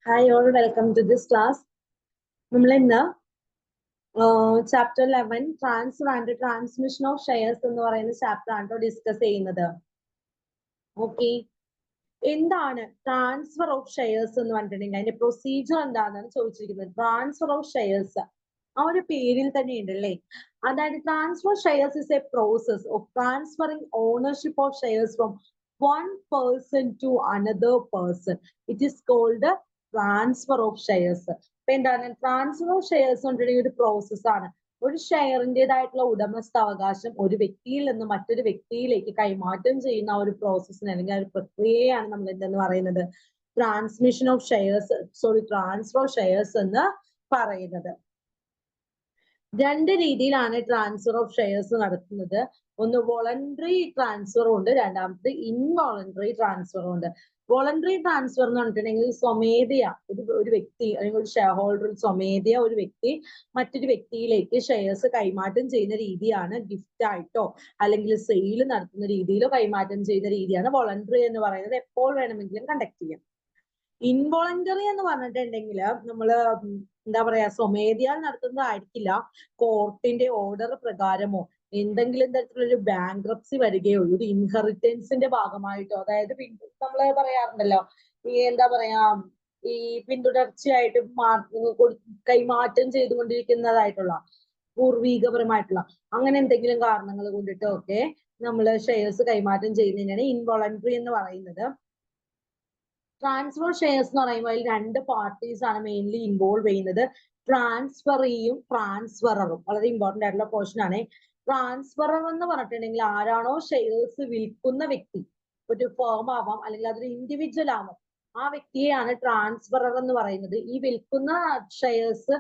Hi all, welcome to this class. നമ്മൾ ഇന്ന് chapter 11 transfer and transmission of shares എന്ന് പറയുന്ന ചാപ്റ്റർ ആണ് ഡിസ്കസ് ചെയ്യുന്നത്. ഓക്കെ, എന്താണ് ട്രാൻസ്ഫർ ഓഫ് ഷെയർസ് എന്ന് പറഞ്ഞിട്ടുണ്ടെങ്കിൽ അതിന്റെ പ്രൊസീജിയർ എന്താണെന്നാണ് ചോദിച്ചിരിക്കുന്നത്. ട്രാൻസ്ഫർ ഓഫ് ഷെയർസ് ആ ഒരു പേരിൽ തന്നെ ഉണ്ടല്ലേ. അതായത് transfer shares is A process of transferring ownership of shares from one person to another person. It is called transfer of shares. അപ്പൊ എന്താണ് ട്രാൻസ്ഫർ ഓഫ് ഷെയർസ് കൊണ്ടുള്ള ഒരു പ്രോസസ് ആണ്. ഒരു ഷെയറിൻ്റെതായിട്ടുള്ള ഉടമസ്ഥാവകാശം ഒരു വ്യക്തിയിൽ നിന്ന് മറ്റൊരു വ്യക്തിയിലേക്ക് കൈമാറ്റം ചെയ്യുന്ന ഒരു പ്രോസസ്സിന് അല്ലെങ്കിൽ ഒരു പ്രക്രിയയാണ് നമ്മൾ എന്തെന്ന് പറയുന്നത് transmission of shares transfer of shares എന്ന് പറയുന്നത്. രണ്ട് രീതിയിലാണ് ട്രാൻസ്ഫർ ഓഫ് ഷെയർസ് നടത്തുന്നത്. ഒന്ന് വോളണ്ടറി ട്രാൻസ്ഫറും ഉണ്ട്, രണ്ടാമത്തെ ഇൻവോളണ്ടറി ട്രാൻസ്ഫറും ഉണ്ട്. വോളണ്ടറി ട്രാൻസ്ഫർ എന്ന് പറഞ്ഞിട്ടുണ്ടെങ്കിൽ സ്വമേധയ ഒരു വ്യക്തി അല്ലെങ്കിൽ ഒരു ഷെയർ ഹോൾഡർ സ്വമേധയ ഒരു വ്യക്തി മറ്റൊരു വ്യക്തിയിലേക്ക് ഷെയർസ് കൈമാറ്റം ചെയ്യുന്ന രീതിയാണ്. ഗിഫ്റ്റ് ആയിട്ടോ അല്ലെങ്കിൽ സെയിൽ നടത്തുന്ന രീതിയിലോ കൈമാറ്റം ചെയ്യുന്ന രീതിയാണ് വോളണ്ടറി എന്ന് പറയുന്നത്. എപ്പോൾ വേണമെങ്കിലും കണ്ടക്ട് ചെയ്യാം. ഇൻവോളണ്ടറി എന്ന് പറഞ്ഞിട്ടുണ്ടെങ്കിൽ നമ്മള് എന്താ പറയാ സ്വമേധയാൽ നടത്തുന്നതായിരിക്കില്ല. കോർട്ടിന്റെ ഓർഡർ പ്രകാരമോ എന്തെങ്കിലും തരത്തിലൊരു ബാങ്ക്രപ്സി വരികയോ ഒരു ഇൻഹെറിറ്റൻസിന്റെ ഭാഗമായിട്ടോ, അതായത് നമ്മള് പറയാറുണ്ടല്ലോ ഈ എന്താ പറയാ ഈ പിന്തുടർച്ചയായിട്ട് കൈമാറ്റം ചെയ്തുകൊണ്ടിരിക്കുന്നതായിട്ടുള്ള പൂർവീകപരമായിട്ടുള്ള അങ്ങനെ എന്തെങ്കിലും കാരണങ്ങൾ കൊണ്ടിട്ടോ ഒക്കെ നമ്മള് ഷെയർസ് കൈമാറ്റം ചെയ്യുന്നതിനാണ് ഇൻവോളണ്ടറി എന്ന് പറയുന്നത്. ട്രാൻസ്ഫർ ഷെയർസ് എന്ന് പറയുമ്പോൾ അതിൽ രണ്ട് പാർട്ടീസ് ആണ് മെയിൻലി ഇൻവോൾവ് ചെയ്യുന്നത്. ട്രാൻസ്ഫറിയും ട്രാൻസ്ഫററും വളരെ ഇമ്പോർട്ടന്റ് ആയിട്ടുള്ള പോർഷൻ ആണ്. ട്രാൻസ്ഫറർ എന്ന് പറഞ്ഞിട്ടുണ്ടെങ്കിൽ ആരാണോ ഷെയർസ് വിൽക്കുന്ന വ്യക്തി, ഒരു ഫേം ആവാം അല്ലെങ്കിൽ അതൊരു ഇൻഡിവിജ്വൽ ആവാം, ആ വ്യക്തിയെയാണ് ട്രാൻസ്ഫറർ എന്ന് പറയുന്നത്. ഈ വിൽക്കുന്ന ഷെയർസ്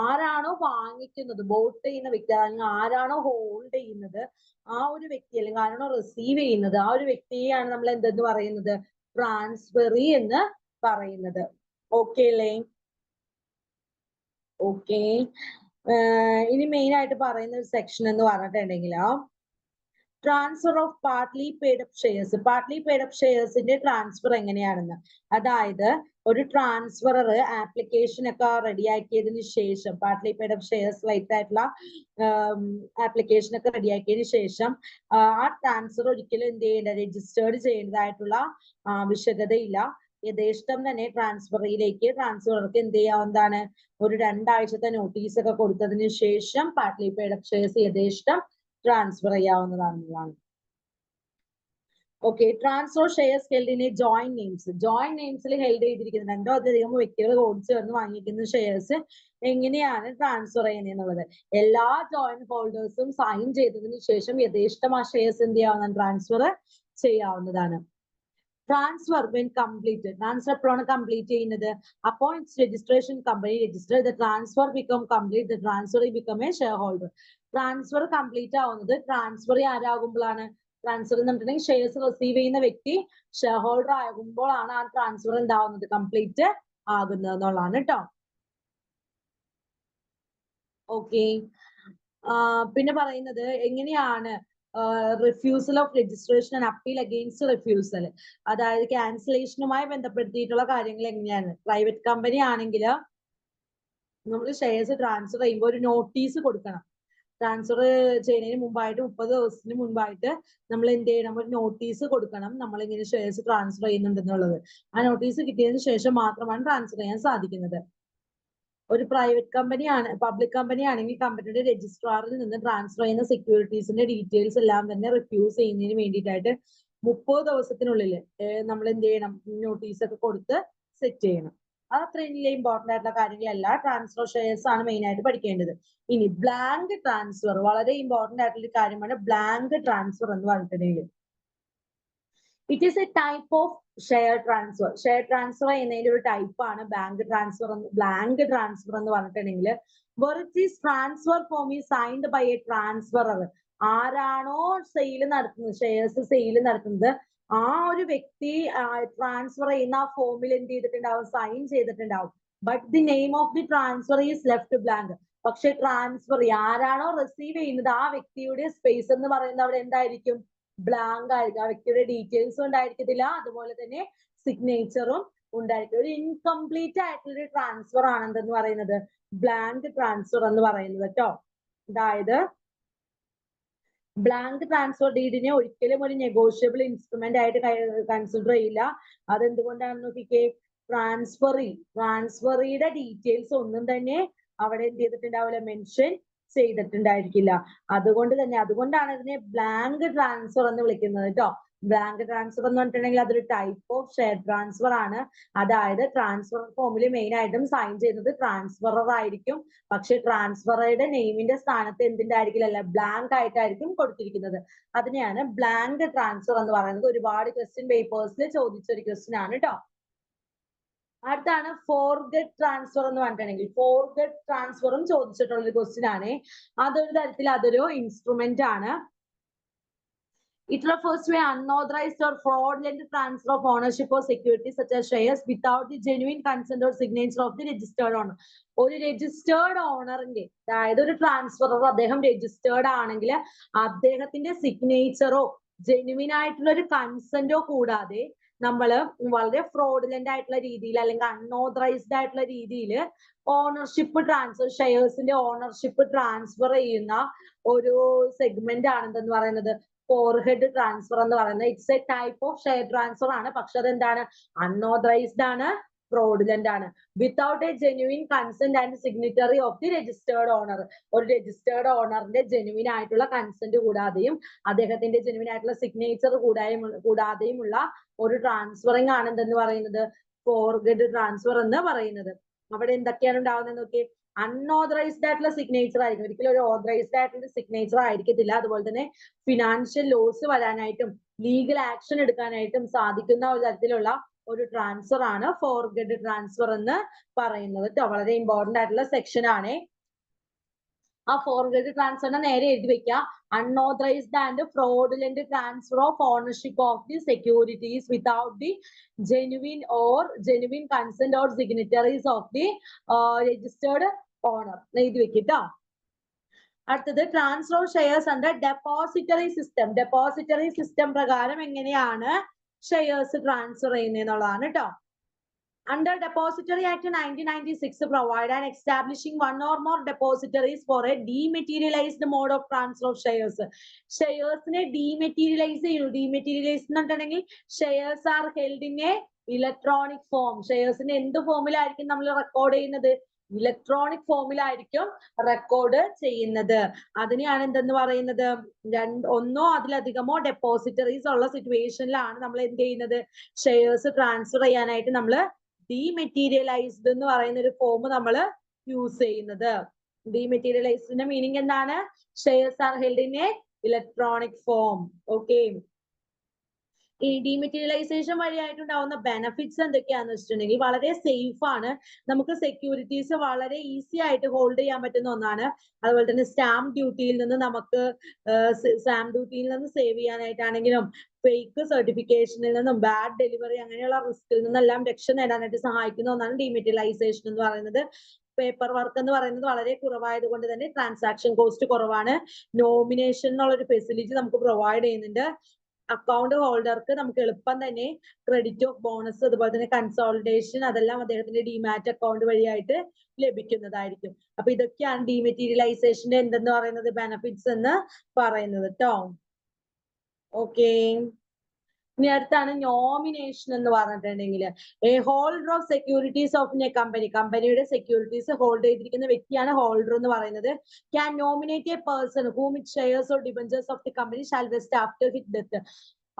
ആരാണോ വാങ്ങിക്കുന്നത്, ബോട്ട് ചെയ്യുന്ന വ്യക്തി അല്ലെങ്കിൽ ആരാണോ ഹോൾഡ് ചെയ്യുന്നത് ആ ഒരു വ്യക്തി അല്ലെങ്കിൽ ആരാണോ റിസീവ് ചെയ്യുന്നത് ആ ഒരു വ്യക്തിയെയാണ് നമ്മൾ എന്തെന്ന് പറയുന്നത് ട്രാൻസ്ഫറി എന്ന് പറയുന്നത്. ഓക്കെ അല്ലേ? ഓക്കെ, ഇനി മെയിൻ ആയിട്ട് പറയുന്ന ഒരു സെക്ഷൻ എന്ന് പറഞ്ഞിട്ടുണ്ടെങ്കിൽ transfer of partly paid up shares. Partly paid up ഷെയർസിന്റെ ട്രാൻസ്ഫർ എങ്ങനെയാണെന്ന്, അതായത് ഒരു ട്രാൻസ്ഫറർ ആപ്ലിക്കേഷൻ ഒക്കെ റെഡിയാക്കിയതിനു ശേഷം പാർട്ട്ലി പെയ്ഡ് അപ്പ് ഷെയർസ് ലൈറ്റ് ആയിട്ടുള്ള ആപ്ലിക്കേഷൻ ഒക്കെ റെഡിയാക്കിയതിനു ശേഷം ആ ട്രാൻസ്ഫർ ഒരിക്കലും എന്ത് ചെയ്യേണ്ട രജിസ്റ്റേർഡ് ചെയ്യേണ്ടതായിട്ടുള്ള ആവശ്യകതയില്ല. യഥേഷ്ടം തന്നെ ട്രാൻസ്ഫറർക്ക് എന്ത് ചെയ്യാവുന്നതാണ്, ഒരു 2 ആഴ്ചത്തെ നോട്ടീസ് ഒക്കെ കൊടുത്തതിന് ശേഷം പാർട്ട്ലി പെയ്ഡ് അപ്പ് ഷെയർസ് യഥേഷ്ടം ട്രാൻസ്ഫർ ചെയ്യാവുന്നതാണ്. Okay, transfer shares held in a joint names. Joint നെയിംസിൽ ഹെൽഡ് ചെയ്തിരിക്കുന്ന രണ്ടോ അതിലധികം വ്യക്തികൾ ചേർന്ന് വാങ്ങിക്കുന്ന ഷെയർസ് എങ്ങനെയാണ് ട്രാൻസ്ഫർ ചെയ്യുന്നത് എന്നുള്ളത് എല്ലാ ജോയിന്റ് ഹോൾഡേഴ്സും സൈൻ ചെയ്തതിനു ശേഷം യഥേഷ്ടം ആ ഷെയർസ് എന്ത് ചെയ്യാവുന്നതാണ് ട്രാൻസ്ഫർ ചെയ്യാവുന്നതാണ്. Transfer when complete. ട്രാൻസ്ഫർ എപ്പോഴാണ് കംപ്ലീറ്റ് ചെയ്യുന്നത്? അപ്പോൾ registration company register the transfer become complete the transfer become A share holder. Transfer complete ആവുന്നത് ട്രാൻസ്ഫർ ആരാകുമ്പോഴാണ്? ട്രാൻസ്ഫർ എന്ന് പറഞ്ഞിട്ടുണ്ടെങ്കിൽ ഷെയർസ് റിസീവ് ചെയ്യുന്ന വ്യക്തി ഷെയർ ഹോൾഡർ ആകുമ്പോഴാണ് ആ ട്രാൻസ്ഫർ എന്താവുന്നത് കംപ്ലീറ്റ് ആകുന്നത് എന്നുള്ളതാണ് കേട്ടോ. ഓക്കെ, പിന്നെ പറയുന്നത് എങ്ങനെയാണ് refusal of registration and appeal against refusal, അതായത് ക്യാൻസലേഷനുമായി ബന്ധപ്പെടുത്തിയിട്ടുള്ള കാര്യങ്ങൾ എങ്ങനെയാണ്. പ്രൈവറ്റ് കമ്പനി ആണെങ്കിൽ നമ്മൾ ഷെയർസ് ട്രാൻസ്ഫർ ചെയ്യുമ്പോൾ ഒരു നോട്ടീസ് കൊടുക്കണം. ട്രാൻസ്ഫർ ചെയ്യുന്നതിന് മുമ്പായിട്ട് 30 ദിവസത്തിന് മുമ്പായിട്ട് നമ്മൾ എന്ത് ചെയ്യണം, ഒരു നോട്ടീസ് കൊടുക്കണം നമ്മൾ ഇങ്ങനെ ഷെയർസ് ട്രാൻസ്ഫർ ചെയ്യുന്നുണ്ടെന്നുള്ളത്. ആ നോട്ടീസ് കിട്ടിയതിന് ശേഷം മാത്രമാണ് ട്രാൻസ്ഫർ ചെയ്യാൻ സാധിക്കുന്നത്. ഒരു പ്രൈവറ്റ് കമ്പനിയാണ്, പബ്ലിക് കമ്പനി ആണെങ്കിൽ കമ്പനിയുടെ രജിസ്ട്രാറിൽ നിന്ന് ട്രാൻസ്ഫർ ചെയ്യുന്ന സെക്യൂരിറ്റീസിന്റെ ഡീറ്റെയിൽസ് എല്ലാം തന്നെ റിഫ്യൂസ് ചെയ്യുന്നതിന് വേണ്ടിയിട്ടായിട്ട് 30 ദിവസത്തിനുള്ളിൽ നമ്മൾ എന്ത് ചെയ്യണം, നോട്ടീസ് ഒക്കെ കൊടുത്ത് സെറ്റ് ചെയ്യണം. അത് അത്രയും ഇമ്പോർട്ടന്റ് ആയിട്ടുള്ള കാര്യങ്ങളല്ല. ട്രാൻസ്ഫർ ഷെയർസ് ആണ് മെയിൻ ആയിട്ട് പഠിക്കേണ്ടത്. ഇനി ബ്ലാങ്ക് ട്രാൻസ്ഫർ വളരെ ഇമ്പോർട്ടന്റ് ആയിട്ടുള്ള കാര്യമാണ്. ബ്ലാങ്ക് ട്രാൻസ്ഫർ എന്ന് പറഞ്ഞിട്ടുണ്ടെങ്കിൽ it is A type of share transfer. Share transfer ചെയ്യുന്നതിന്റെ ഒരു ടൈപ്പാണ് ബ്ലാങ്ക് ട്രാൻസ്ഫർ എന്ന് പറഞ്ഞിട്ടുണ്ടെങ്കിൽ ട്രാൻസ്ഫർ ഫോം ഈ സൈൻഡ് ബൈ എ ട്രാൻസ്ഫറർ. ആരാണോ സെയിൽ നടത്തുന്നത്, ഷെയർസ് സെയിൽ നടത്തുന്നത്, ആ ഒരു വ്യക്തി ട്രാൻസ്ഫർ ചെയ്യുന്ന ആ ഫോമിൽ എന്ത് ചെയ്തിട്ടുണ്ടാവും, സൈൻ ചെയ്തിട്ടുണ്ടാവും. But the name of the transfer is left blank. പക്ഷെ ട്രാൻസ്ഫർ ആരാണോ റിസീവ് ചെയ്യുന്നത് ആ വ്യക്തിയുടെ സ്പേസ് എന്ന് പറയുന്നത് അവിടെ എന്തായിരിക്കും, ബ്ലാങ്ക് ആയിരിക്കും. ആ വ്യക്തിയുടെ ഡീറ്റെയിൽസും ഉണ്ടായിരിക്കത്തില്ല, അതുപോലെ തന്നെ സിഗ്നേച്ചറും ഉണ്ടായിരിക്കും. ഒരു ഇൻകംപ്ലീറ്റ് ആയിട്ടുള്ള ഒരു ട്രാൻസ്ഫർ ആണ് എന്തെന്ന് പറയുന്നത് ബ്ലാങ്ക് ട്രാൻസ്ഫർ എന്ന് പറയുന്നത് കേട്ടോ. അതായത് ബ്ലാങ്ക് ട്രാൻസ്ഫർ ഡീഡിനെ ഒരിക്കലും ഒരു നെഗോഷ്യബിൾ ഇൻസ്ട്രുമെന്റ് ആയിട്ട് കൺസിഡർ ചെയ്യില്ല. അതെന്തുകൊണ്ടാണെന്ന് നോക്കിക്കേ, ട്രാൻസ്ഫറിയുടെ ഡീറ്റെയിൽസ് ഒന്നും തന്നെ അവിടെ എന്ത് ചെയ്തിട്ടുണ്ടാവില്ല, മെൻഷൻ ചെയ്തിട്ടുണ്ടായിരിക്കില്ല. അതുകൊണ്ടാണ് ഇതിനെ ബ്ലാങ്ക് ട്രാൻസ്ഫർ എന്ന് വിളിക്കുന്നത് കേട്ടോ. ബ്ലാങ്ക് ട്രാൻസ്ഫർ എന്ന് പറഞ്ഞിട്ടുണ്ടെങ്കിൽ അതൊരു ടൈപ്പ് ഓഫ് ഷെയർ ട്രാൻസ്ഫർ ആണ്. അതായത് ട്രാൻസ്ഫർ ഫോമിൽ മെയിൻ ആയിട്ടും സൈൻ ചെയ്യുന്നത് ട്രാൻസ്ഫറർ ആയിരിക്കും. പക്ഷെ ട്രാൻസ്ഫറുടെ നെയിമിന്റെ സ്ഥാനത്ത് എന്തിണ്ടായിരിക്കില്ല, ബ്ലാങ്ക് ആയിട്ടായിരിക്കും കൊടുത്തിരിക്കുന്നത്. അതിനെയാണ് ബ്ലാങ്ക് ട്രാൻസ്ഫർ എന്ന് പറയുന്നത്. ഒരുപാട് ക്വസ്റ്റ്യൻ പേപ്പേഴ്സിൽ ചോദിച്ച ഒരു ക്വസ്റ്റ്യൻ ആണ് കേട്ടോ. അടുത്താണ് ഫോർഗെറ്റ് ട്രാൻസ്ഫർ എന്ന് പറഞ്ഞിട്ടുണ്ടെങ്കിൽ ഫോർഗെറ്റ് ട്രാൻസ്ഫറും ചോദിച്ചിട്ടുള്ള ഒരു ക്വസ്റ്റ്യൻ ആണ്. അതൊരു തരത്തിൽ അതൊരു ഇൻസ്ട്രുമെന്റ് ആണ്. It refers to an unauthorized or fraudulent transfer of ownership or securities such as shares without the genuine consent or signature of the registered owner. ഒരു രജിസ്റ്റേർഡ് ഓണറിന്റെ, അതായത് ഒരു ട്രാൻസ്ഫറർ അദ്ദേഹം രജിസ്റ്റേർഡ് ആണെങ്കിൽ അദ്ദേഹത്തിന്റെ സിഗ്നേച്ചറോ ജെന്യുവിൻ ആയിട്ടുള്ള ഒരു കൺസെന്റോ കൂടാതെ നമ്മള് വളരെ ഫ്രോഡുലന്റ് ആയിട്ടുള്ള രീതിയിൽ അല്ലെങ്കിൽ അൺഓതറൈസ്ഡ് ആയിട്ടുള്ള രീതിയിൽ ഓണർഷിപ്പ് ട്രാൻസ്ഫർ, ഷെയർസിന്റെ ഓണർഷിപ്പ് ട്രാൻസ്ഫർ ചെയ്യുന്ന ഒരു സെഗ്മെന്റ് ആണ് എന്തെന്ന് പറയുന്നത് ഫോർഹെഡ് ട്രാൻസ്ഫർ എന്ന് പറയുന്നത്. It's a type of share transfer ആണ്. പക്ഷെ അതെന്താണ്, അൺഓതറൈസ്ഡ് ആണ്, ഫ്രോഡുലന്റ് ആണ്. Without a genuine consent and signatory of the registered owner. ഒരു രജിസ്റ്റേർഡ് ഓണറിന്റെ ജെന്യുവിൻ ആയിട്ടുള്ള കൺസെന്റ് കൂടാതെയും അദ്ദേഹത്തിന്റെ ജെന്യുവിൻ ആയിട്ടുള്ള സിഗ്നേച്ചർ കൂടാതെയുമുള്ള ഒരു ട്രാൻസ്ഫറിങ് ആണ് എന്തെന്ന് പറയുന്നത് ഫോർഗെഡ് ട്രാൻസ്ഫർ എന്ന് പറയുന്നത്. അവിടെ എന്തൊക്കെയാണ് ഉണ്ടാവുന്നത് നോക്കി, അൺഓതറൈസ്ഡ് ആയിട്ടുള്ള സിഗ്നേച്ചർ ആയിരിക്കും, ഒരിക്കലും ഒരു ഓതറൈസ്ഡ് ആയിട്ടുള്ള സിഗ്നേച്ചർ ആയിരിക്കത്തില്ല. അതുപോലെ തന്നെ ഫിനാൻഷ്യൽ ലോസ് വരാനായിട്ടും ലീഗൽ ആക്ഷൻ എടുക്കാനായിട്ടും സാധിക്കുന്ന ഒരു തരത്തിലുള്ള ഒരു ട്രാൻസ്ഫർ ആണ് ഫോർഗെഡ് ട്രാൻസ്ഫർ എന്ന് പറയുന്നത് കേട്ടോ. വളരെ ഇമ്പോർട്ടന്റ് ആയിട്ടുള്ള സെക്ഷൻ ആണ്. ആ ഫോർഗെഡ് ട്രാൻസ്ഫറിനെ നേരെ എഴുതി വെക്കുക, unauthorised and fraudulent transfer of ownership of the securities without the genuine consent or signatories of the registered owner എഴുതി വെക്കിട്ടോ. അടുത്തത് transfer of shares under depository system. Depository system പ്രകാരം എങ്ങനെയാണ് ഷെയർസ് ട്രാൻസ്ഫർ ചെയ്യുന്നതെന്നുള്ളതാണ് കേട്ടോ. Under Depository Act 1996 provide and establishing one or more depositories for a dematerialized mode of transfer of shares. ഷെയർസിനെ dematerialise ചെയ്യൂ. Dematerialise എന്ന് പറഞ്ഞിട്ടുണ്ടെങ്കിൽ shares are held in a electronic form. ഷെയർസിനെ എന്ത് ഫോമിലായിരിക്കും നമ്മൾ റെക്കോർഡ് ചെയ്യുന്നത്, ഇലക്ട്രോണിക് ഫോമിലായിരിക്കും റെക്കോർഡ് ചെയ്യുന്നത്. അതിനെയാണ് എന്തെന്ന് പറയുന്നത്, ഒന്നോ അതിലധികമോ ഡെപ്പോസിറ്ററീസ് ഉള്ള സിറ്റുവേഷനിലാണ് നമ്മൾ എന്ത് ചെയ്യുന്നത്, ഷെയർസ് ട്രാൻസ്ഫർ ചെയ്യാനായിട്ട് നമ്മൾ ഡീമെറ്റീരിയലൈസ്ഡ് എന്ന് പറയുന്ന ഒരു ഫോം നമ്മൾ യൂസ് ചെയ്യുന്നത്. ഡീമെറ്റീരിയലൈസ്ഡിന്റെ മീനിങ് എന്താണ്, shares are held in a electronic form. Okay, ഈ ഡീമെറ്റീരിയലൈസേഷൻ വഴിയായിട്ടുണ്ടാവുന്ന ബെനഫിറ്റ്സ് എന്തൊക്കെയാന്ന് വെച്ചിട്ടുണ്ടെങ്കിൽ വളരെ സേഫ് ആണ്. നമുക്ക് സെക്യൂരിറ്റീസ് വളരെ ഈസി ആയിട്ട് ഹോൾഡ് ചെയ്യാൻ പറ്റുന്ന ഒന്നാണ്. അതുപോലെ തന്നെ സ്റ്റാമ്പ് ഡ്യൂട്ടിയിൽ നിന്ന് സേവ് ചെയ്യാനായിട്ടാണെങ്കിലും ഫേക്ക് സർട്ടിഫിക്കേഷനിൽ നിന്നും ബാഡ് ഡെലിവറി അങ്ങനെയുള്ള റിസ്കിൽ നിന്നെല്ലാം രക്ഷ നേടാനായിട്ട് സഹായിക്കുന്ന ഒന്നാണ് ഡീമെറ്റീരിയലൈസേഷൻ എന്ന് പറയുന്നത്. പേപ്പർ വർക്ക് എന്ന് പറയുന്നത് വളരെ കുറവായത് കൊണ്ട് തന്നെ ട്രാൻസാക്ഷൻ കോസ്റ്റ് കുറവാണ്. നോമിനേഷൻ എന്നുള്ള ഒരു ഫെസിലിറ്റി നമുക്ക് പ്രൊവൈഡ് ചെയ്യുന്നുണ്ട്. അക്കൗണ്ട് ഹോൾഡർക്ക് നമുക്ക് എളുപ്പം തന്നെ ക്രെഡിറ്റ് ഓഫ് ബോണസ് അതുപോലെ തന്നെ കൺസോളിഡേഷൻ അതെല്ലാം അദ്ദേഹത്തിന്റെ ഡിമാറ്റ് അക്കൗണ്ട് വഴിയായിട്ട് ലഭിക്കുന്നതായിരിക്കും. അപ്പൊ ഇതൊക്കെയാണ് ഡീമെറ്റീരിയലൈസേഷന്റെ എന്തെന്ന് പറയുന്നത് ബെനഫിറ്റ്സ് എന്ന് പറയുന്നത് കേട്ടോ. ഓക്കെ, ഇനി അടുത്താണ് നോമിനേഷൻ എന്ന് പറഞ്ഞിട്ടുണ്ടെങ്കിൽ A holder of securities of a company, കമ്പനിയുടെ സെക്യൂരിറ്റീസ് ഹോൾഡ് ചെയ്തിരിക്കുന്ന വ്യക്തിയാണ് ഹോൾഡർ എന്ന് പറയുന്നത്. Can nominate A person ഹൂം it shares or debentures of the company shall west after his death.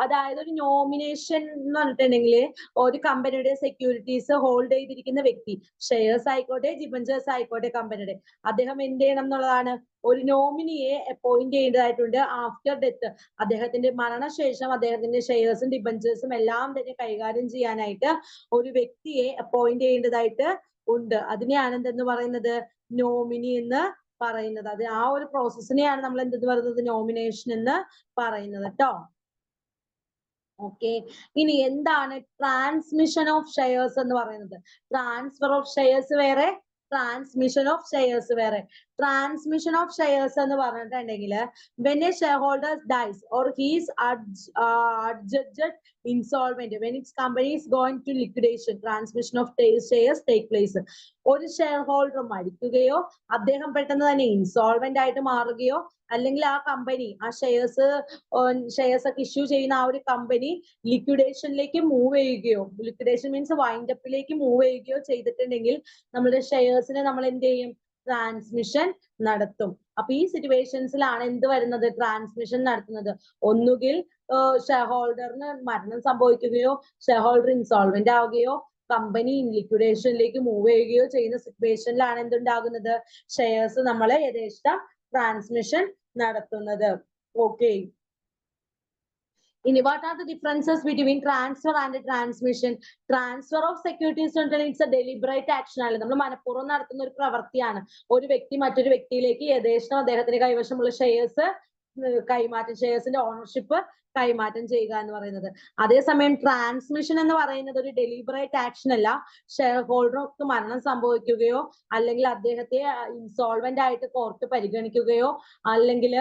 അതായത് ഒരു നോമിനേഷൻ എന്ന് പറഞ്ഞിട്ടുണ്ടെങ്കിൽ ഒരു കമ്പനിയുടെ സെക്യൂരിറ്റീസ് ഹോൾഡ് ചെയ്തിരിക്കുന്ന വ്യക്തി, ഷെയർസ് ആയിക്കോട്ടെ ഡിബഞ്ചേഴ്സ് ആയിക്കോട്ടെ കമ്പനിയുടെ, അദ്ദേഹം എന്ത് ചെയ്യണം എന്നുള്ളതാണ്, ഒരു നോമിനിയെ അപ്പോയിന്റ് ചെയ്യേണ്ടതായിട്ടുണ്ട്. ആഫ്റ്റർ ഡെത്ത്, അദ്ദേഹത്തിന്റെ മരണശേഷം അദ്ദേഹത്തിന്റെ ഷെയർസും ഡിബഞ്ചേഴ്സും എല്ലാം തന്നെ കൈകാര്യം ചെയ്യാനായിട്ട് ഒരു വ്യക്തിയെ അപ്പോയിന്റ് ചെയ്യേണ്ടതായിട്ട് ഉണ്ട്. അതിനെയാണ് എന്തെന്ന് പറയുന്നത്, നോമിനി എന്ന് പറയുന്നത്. അത് ആ ഒരു പ്രോസസ്സിനെയാണ് നമ്മൾ എന്തെന്ന് പറയുന്നത്, നോമിനേഷൻ എന്ന് പറയുന്നത് കേട്ടോ. ഓക്കെ, ഇനി എന്താണ് ട്രാൻസ്മിഷൻ ഓഫ് ഷെയർസ് എന്ന് പറയുന്നത്? ട്രാൻസ്ഫർ ഓഫ് ഷെയർസ് വേറെ, ട്രാൻസ്മിഷൻ ഓഫ് ഷെയർസ് വേറെ. ട്രാൻസ്മിഷൻ ഓഫ് ഷെയർസ് എന്ന് പറഞ്ഞിട്ടുണ്ടെങ്കിൽ when a shareholder dies or he is adjudged insolvent, when its company is going to liquidation, transmission of shares take place. ഒരു share holder മരിക്കുകയോ അദ്ദേഹം പെട്ടെന്ന് തന്നെ insolvent ആയിട്ട് മാറുകയോ അല്ലെങ്കിൽ ആ കമ്പനി ആ ഷെയർസ് ഒക്കെ ഇഷ്യൂ ചെയ്യുന്ന ആ ഒരു കമ്പനി ലിക്വിഡേഷനിലേക്ക് മൂവ് ചെയ്യുകയോ, ലിക്വിഡേഷൻ മീൻസ് വൈൻഡപ്പിലേക്ക് മൂവ് ചെയ്യുകയോ ചെയ്തിട്ടുണ്ടെങ്കിൽ നമ്മുടെ ഷെയർസിനെ നമ്മൾ എന്ത് ചെയ്യും? ട്രാൻസ്മിഷൻ നടത്തും. അപ്പൊ ഈ സിറ്റുവേഷൻസിലാണ് എന്ത് വരുന്നത്? ട്രാൻസ്മിഷൻ നടത്തുന്നത്. ഒന്നുകിൽ ഷെയർ ഹോൾഡറിന് മരണം സംഭവിക്കുകയോ ഷെയർ ഹോൾഡർ ഇൻസോൾവെന്റ് ആവുകയോ കമ്പനി ലിക്വിഡേഷനിലേക്ക് മൂവ് ചെയ്യുകയോ ചെയ്യുന്ന സിറ്റുവേഷനിലാണ് എന്തുണ്ടാകുന്നത്? ഷെയർസ് നമ്മളെ യഥേഷ്ടം ട്രാൻസ്മിഷൻ നടത്തുന്നത്. ഓക്കെ. ഇനി what are the differences between transfer and transmission? Transfer of securities it's a deliberate action ആണ്. നമ്മൾ മനഃപൂർവ്വം നടത്തുന്ന ഒരു പ്രവൃത്തിയാണ്. ഒരു വ്യക്തി മറ്റൊരു വ്യക്തിയിലേക്ക് യഥേഷ്ടം അദ്ദേഹത്തിന്റെ കൈവശമുള്ള ഷെയർസ് കൈമാറ്റം, ഷെയർസിന്റെ ഓണർഷിപ്പ് കൈമാറ്റം ചെയ്യുക എന്ന് പറയുന്നത്. അതേസമയം ട്രാൻസ്മിഷൻ എന്ന് പറയുന്നത് ഒരു ഡെലിബറേറ്റ് ആക്ഷൻ അല്ല. ഷെയർ ഹോൾഡർക്ക് മരണം സംഭവിക്കുകയോ അല്ലെങ്കിൽ അദ്ദേഹത്തെ ഇൻസോൾവെന്റ് ആയിട്ട് കോർട്ട് പരിഗണിക്കുകയോ അല്ലെങ്കിൽ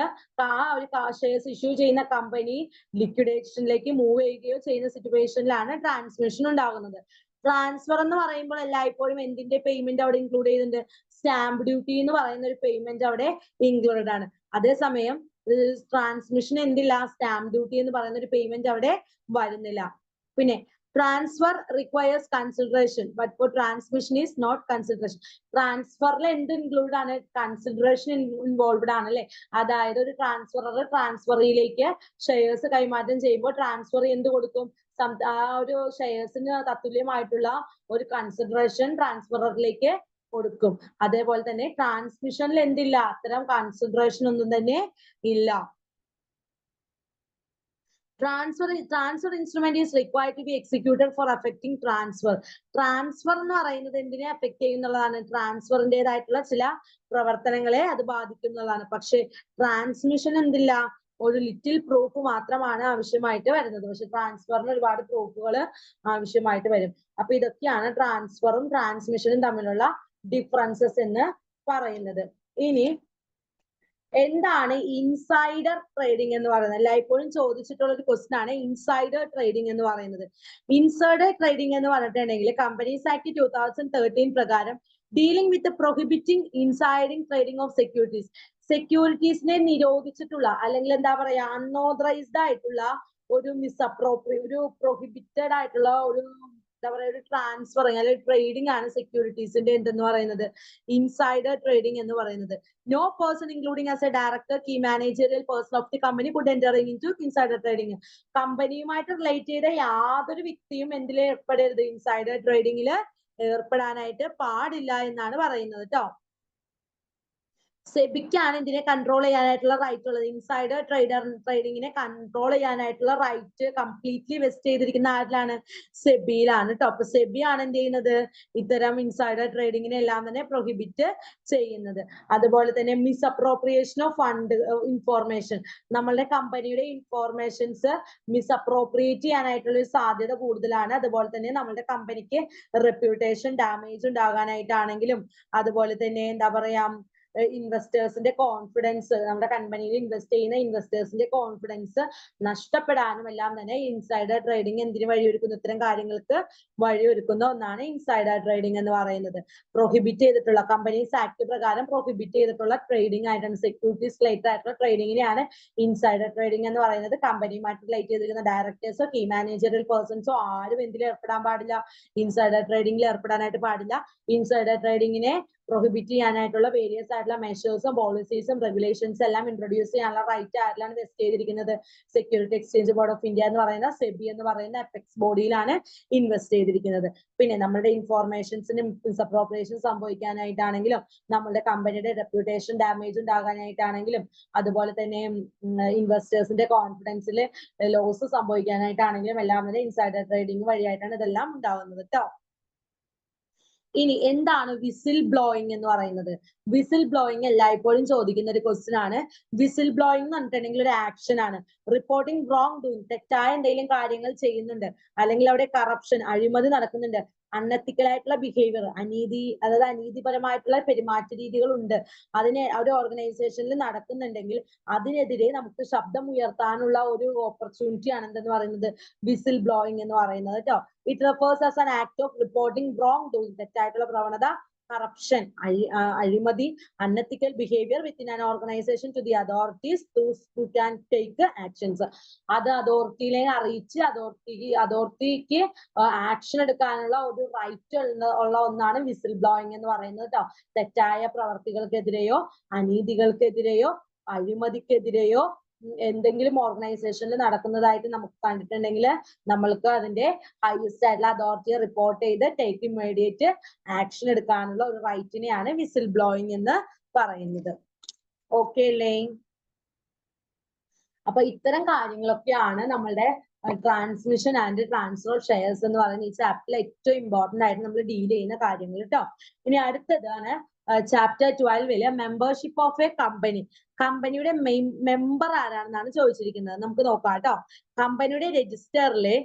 ആ ഒരു ഷെയർസ് ഇഷ്യൂ ചെയ്യുന്ന കമ്പനി ലിക്വിഡേഷനിലേക്ക് മൂവ് ചെയ്യുകയോ ചെയ്യുന്ന സിറ്റുവേഷനിലാണ് ട്രാൻസ്മിഷൻ ഉണ്ടാകുന്നത്. ട്രാൻസ്ഫർ എന്ന് പറയുമ്പോൾ എല്ലായ്പ്പോഴും എന്തിന്റെ പേയ്മെന്റ് അവിടെ ഇൻക്ലൂഡ് ചെയ്യുന്നുണ്ട്? സ്റ്റാമ്പ് ഡ്യൂട്ടി എന്ന് പറയുന്ന ഒരു പേയ്മെന്റ് അവിടെ ഇൻക്ലൂഡഡ് ആണ്. അതേസമയം ട്രാൻസ്മിഷൻ എന്തില്ല? സ്റ്റാമ്പ് ഡ്യൂട്ടി എന്ന് പറയുന്ന ഒരു പേയ്മെന്റ് അവിടെ വരുന്നില്ല. പിന്നെ transfer requires consideration but for transmission is not consideration. ട്രാൻസ്ഫറിൽ എന്ത് ഇൻക്ലൂഡ് ആണ്? കൺസിഡറേഷൻ ഇൻവോൾവ്ഡ് ആണ് അല്ലെ. അതായത് ഒരു ട്രാൻസ്ഫറിലേക്ക് ഷെയർസ് കൈമാറ്റം ചെയ്യുമ്പോൾ ട്രാൻസ്ഫർ എന്ത് കൊടുക്കും? ആ ഒരു ഷെയർസിന് തത്തുല്യമായിട്ടുള്ള ഒരു കൺസിഡറേഷൻ ട്രാൻസ്ഫറിലേക്ക് കൊടുക്കും. അതേപോലെ തന്നെ ട്രാൻസ്മിഷനിൽ എന്തില്ല? അത്തരം കൺസിഡറേഷൻ ഒന്നും തന്നെ ഇല്ല. Transfer instrument is required to be executed for affecting transfer. Transfer എന്ന് പറയുന്നത് എന്തിനെ അഫക്ട് ചെയ്യുന്നതാണ്? ട്രാൻസ്ഫറിൻ്റെതായിട്ടുള്ള ചില പ്രവർത്തനങ്ങളെ അത് ബാധിക്കുന്നതാണ്. പക്ഷെ ട്രാൻസ്മിഷൻ എന്തില്ല? ഒരു ലിറ്റിൽ പ്രൂഫ് മാത്രമാണ് ആവശ്യമായിട്ട് വരുന്നത്. പക്ഷെ ട്രാൻസ്ഫറിന് ഒരുപാട് പ്രൂഫുകൾ ആവശ്യമായിട്ട് വരും. അപ്പൊ ഇതൊക്കെയാണ് ട്രാൻസ്ഫറും ട്രാൻസ്മിഷനും തമ്മിലുള്ള ഡിഫറൻസസ് എന്ന് പറയുന്നത്. ഇനി എന്താണ് ഇൻസൈഡർ ട്രേഡിംഗ് എന്ന് പറയുന്നത്? എല്ലായ്പ്പോഴും ചോദിച്ചിട്ടുള്ള ഒരു ക്വസ്റ്റ്യൻ ആണ് ഇൻസൈഡർ ട്രേഡിംഗ് എന്ന് പറയുന്നത്. ഇൻസൈഡർ ട്രേഡിംഗ് എന്ന് പറഞ്ഞിട്ടുണ്ടെങ്കിൽ കമ്പനീസ് ആക്ട് 2013 പ്രകാരം dealing with prohibiting insider trading of securities, സെക്യൂരിറ്റീസിനെ നിരോധിച്ചിട്ടുള്ള അല്ലെങ്കിൽ എന്താ പറയാ അൺഓതറൈസ്ഡ് ആയിട്ടുള്ള ഒരു ഒരു പ്രൊഹിബിറ്റഡ് ആയിട്ടുള്ള ഒരു എന്താ പറയുക ഒരു ട്രാൻസ്ഫറിങ് അല്ലെങ്കിൽ ട്രേഡിംഗ് ആണ് സെക്യൂരിറ്റീസിന്റെ എന്തെന്ന് പറയുന്നത്? ഇൻസൈഡർ ട്രേഡിംഗ് എന്ന് പറയുന്നത്. No person including as a director, key managerial person of the company could enter into insider trading. കമ്പനിയുമായിട്ട് റിലേറ്റ് ചെയ്ത യാതൊരു വ്യക്തിയും എന്തിൽ ഏർപ്പെടരുത്? ഇൻസൈഡർ ട്രേഡിംഗിൽ ഏർപ്പെടാനായിട്ട് പാടില്ല എന്നാണ് പറയുന്നത് ട്ടോ. സെബിക്കാണ് ഇതിനെ കൺട്രോൾ ചെയ്യാനായിട്ടുള്ള റൈറ്റ് ഉള്ളത്. ഇൻസൈഡർ ട്രേഡിങ്ങിനെ കൺട്രോൾ ചെയ്യാനായിട്ടുള്ള റൈറ്റ് കംപ്ലീറ്റ്ലി വെസ്റ്റ് ചെയ്തിരിക്കുന്ന ആരിലാണ്? സെബിയിലാണ് ട്ടോ. അപ്പൊ സെബിയാണ് എന്ത് ചെയ്യുന്നത്? ഇത്തരം ഇൻസൈഡർ ട്രേഡിങ്ങിനെ എല്ലാം തന്നെ പ്രൊഹിബിറ്റ് ചെയ്യുന്നത്. അതുപോലെ തന്നെ മിസ്അപ്രോപ്രിയേഷൻ ഓഫ് ഫണ്ട് ഇൻഫോർമേഷൻ, നമ്മളുടെ കമ്പനിയുടെ ഇൻഫോർമേഷൻസ് മിസ്അപ്രോപ്രിയേറ്റ് ചെയ്യാനായിട്ടുള്ള ഒരു സാധ്യത കൂടുതലാണ്. അതുപോലെ തന്നെ നമ്മളുടെ കമ്പനിക്ക് റെപ്യൂട്ടേഷൻ ഡാമേജ് ഉണ്ടാകാനായിട്ടാണെങ്കിലും അതുപോലെ തന്നെ എന്താ പറയാ ഇൻവെസ്റ്റേഴ്സിന്റെ കോൺഫിഡൻസ്, നമ്മുടെ കമ്പനിയിൽ ഇൻവെസ്റ്റ് ചെയ്യുന്ന ഇൻവെസ്റ്റേഴ്സിന്റെ കോൺഫിഡൻസ് നഷ്ടപ്പെടാനും എല്ലാം തന്നെ ഇൻസൈഡർ ട്രേഡിംഗ് എന്തിനു വഴിയൊരുക്കുന്നു? ഇത്തരം കാര്യങ്ങൾക്ക് വഴിയൊരുക്കുന്ന ഒന്നാണ് ഇൻസൈഡർ ട്രേഡിംഗ് എന്ന് പറയുന്നത്. പ്രൊഹിബിറ്റ് ചെയ്തിട്ടുള്ള കമ്പനീസ് ആക്ട് പ്രകാരം പ്രൊഹിബിറ്റ് ചെയ്തിട്ടുള്ള ട്രേഡിംഗ് ആയിട്ടാണ്, സെക്യൂരിറ്റീസ് റിലേറ്റഡ് ആയിട്ടുള്ള ട്രേഡിങ്ങിനെയാണ് ഇൻസൈഡർ ട്രേഡിംഗ് എന്ന് പറയുന്നത്. കമ്പനിയുമായിട്ട് റിലേറ്റ് ചെയ്തിരിക്കുന്ന ഡയറക്ടേഴ്സോ കീ മാനേജറിയൽ പേഴ്സൺസോ ആരും എന്തിൽ ഏർപ്പെടാൻ പാടില്ല? ഇൻസൈഡർ ട്രേഡിംഗിൽ ഏർപ്പെടാനായിട്ട് പാടില്ല. ഇൻസൈഡർ ട്രേഡിങ്ങിനെ പ്രൊഹിബിറ്റ് ചെയ്യാനായിട്ടുള്ള വേരിയസ് ആയിട്ടുള്ള മെഷേഴ്സും പോളിസീസും റെഗുലേഷൻസ് എല്ലാം ഇൻട്രൊഡ്യൂസ് ചെയ്യാനുള്ള റൈറ്റ് ആരിലാണ് വെസ്റ്റ് ചെയ്തിരിക്കുന്നത്? Security exchange board of India എന്ന് പറയുന്ന സെബി എന്ന് പറയുന്ന അപെക്സ് ബോഡിയിലാണ് ഇൻവെസ്റ്റ് ചെയ്തിരിക്കുന്നത്. പിന്നെ നമ്മുടെ ഇൻഫോർമേഷൻസിന് മിസ്അപ്രോപ്രിയേഷൻ സംഭവിക്കാനായിട്ടാണെങ്കിലും നമ്മുടെ കമ്പനിയുടെ റെപ്യൂട്ടേഷൻ ഡാമേജ് ഉണ്ടാകാനായിട്ടാണെങ്കിലും അതുപോലെ തന്നെ ഇൻവെസ്റ്റേഴ്സിന്റെ കോൺഫിഡൻസിൽ ലോസ് സംഭവിക്കാനായിട്ടാണെങ്കിലും എല്ലാം തന്നെ ഇൻസൈഡർ ട്രേഡിംഗ് വഴിയായിട്ടാണ് ഇതെല്ലാം ഉണ്ടാകുന്നത് ട്ടോ. ഇനി എന്താണ് വിസിൽ ബ്ലോയിങ് എന്ന് പറയുന്നത്? വിസിൽ ബ്ലോയിങ് എല്ലായ്പ്പോഴും ചോദിക്കുന്ന ഒരു ക്വസ്റ്റ്യൻ ആണ്. വിസിൽ ബ്ലോയിങ് എന്ന് പറഞ്ഞിട്ടുണ്ടെങ്കിൽ ഒരു ആക്ഷൻ ആണ്. റിപ്പോർട്ടിംഗ് റോങ് ഡൂയിങ്, തെറ്റായ എന്തെങ്കിലും കാര്യങ്ങൾ ചെയ്യുന്നുണ്ട് അല്ലെങ്കിൽ അവിടെ കറപ്ഷൻ അഴിമതി നടക്കുന്നുണ്ട്, അൺഎത്തിക്കൽ ആയിട്ടുള്ള ബിഹേവിയർ, അതായത് അനീതിപരമായിട്ടുള്ള പെരുമാറ്റ രീതികൾ ഉണ്ട്, അതിനെ ഒരു ഓർഗനൈസേഷനിൽ നടക്കുന്നുണ്ടെങ്കിൽ അതിനെതിരെ നമുക്ക് ശബ്ദം ഉയർത്താനുള്ള ഒരു ഓപ്പർച്യൂണിറ്റി ആണ് എന്തെന്ന് പറയുന്നത് വിസിൽ ബ്ലോയിങ് എന്ന് പറയുന്നത് കേട്ടോ. It refers as an act of reporting wrong doing, തെറ്റായിട്ടുള്ള പ്രവണത, corruption, അഴിമതി, unethical behavior within an organization to the authorities who can take actions. അത് അതോറിറ്റിയിലെ അറിയിച്ച് അതോറിറ്റിക്ക് ആക്ഷൻ എടുക്കാനുള്ള ഒരു റൈറ്റ് ഉള്ള ഒന്നാണ് വിസിൽ ബ്ലോയിങ് എന്ന് പറയുന്നത് കേട്ടോ. തെറ്റായ പ്രവർത്തികൾക്കെതിരെയോ അനീതികൾക്കെതിരെയോ അഴിമതിക്കെതിരെയോ എന്തെങ്കിലും ഓർഗനൈസേഷനിൽ നടക്കുന്നതായിട്ട് നമുക്ക് കണ്ടിട്ടുണ്ടെങ്കിൽ നമ്മൾക്ക് അതിന്റെ ഹയസ്റ്റ് ആയിട്ടുള്ള അതോറിറ്റിയെ റിപ്പോർട്ട് ചെയ്ത് ടേക്ക് ഇമ്മീഡിയറ്റ് ആക്ഷൻ എടുക്കാനുള്ള ഒരു റൈറ്റിനെയാണ് വിസിൽ ബ്ലോയിങ് എന്ന് പറയുന്നത്. ഓക്കെ അല്ലേ? അപ്പൊ ഇത്തരം കാര്യങ്ങളൊക്കെയാണ് നമ്മളുടെ transmission and transfer of shares എന്ന് പറയുന്ന ഈ ചാപ്റ്ററിൽ ഏറ്റവും ഇമ്പോർട്ടന്റ് ആയിട്ട് നമ്മൾ ഡീൽ ചെയ്യുന്ന കാര്യങ്ങൾ കേട്ടോ. ഇനി അടുത്തതാണ് chapter 12 membership of a company. കമ്പനിയുടെ മെമ്പർ ആരാണെന്നാണ് ചോദിച്ചിരിക്കുന്നത്. നമുക്ക് നോക്കാം കേട്ടോ. കമ്പനിയുടെ രജിസ്റ്ററിലെ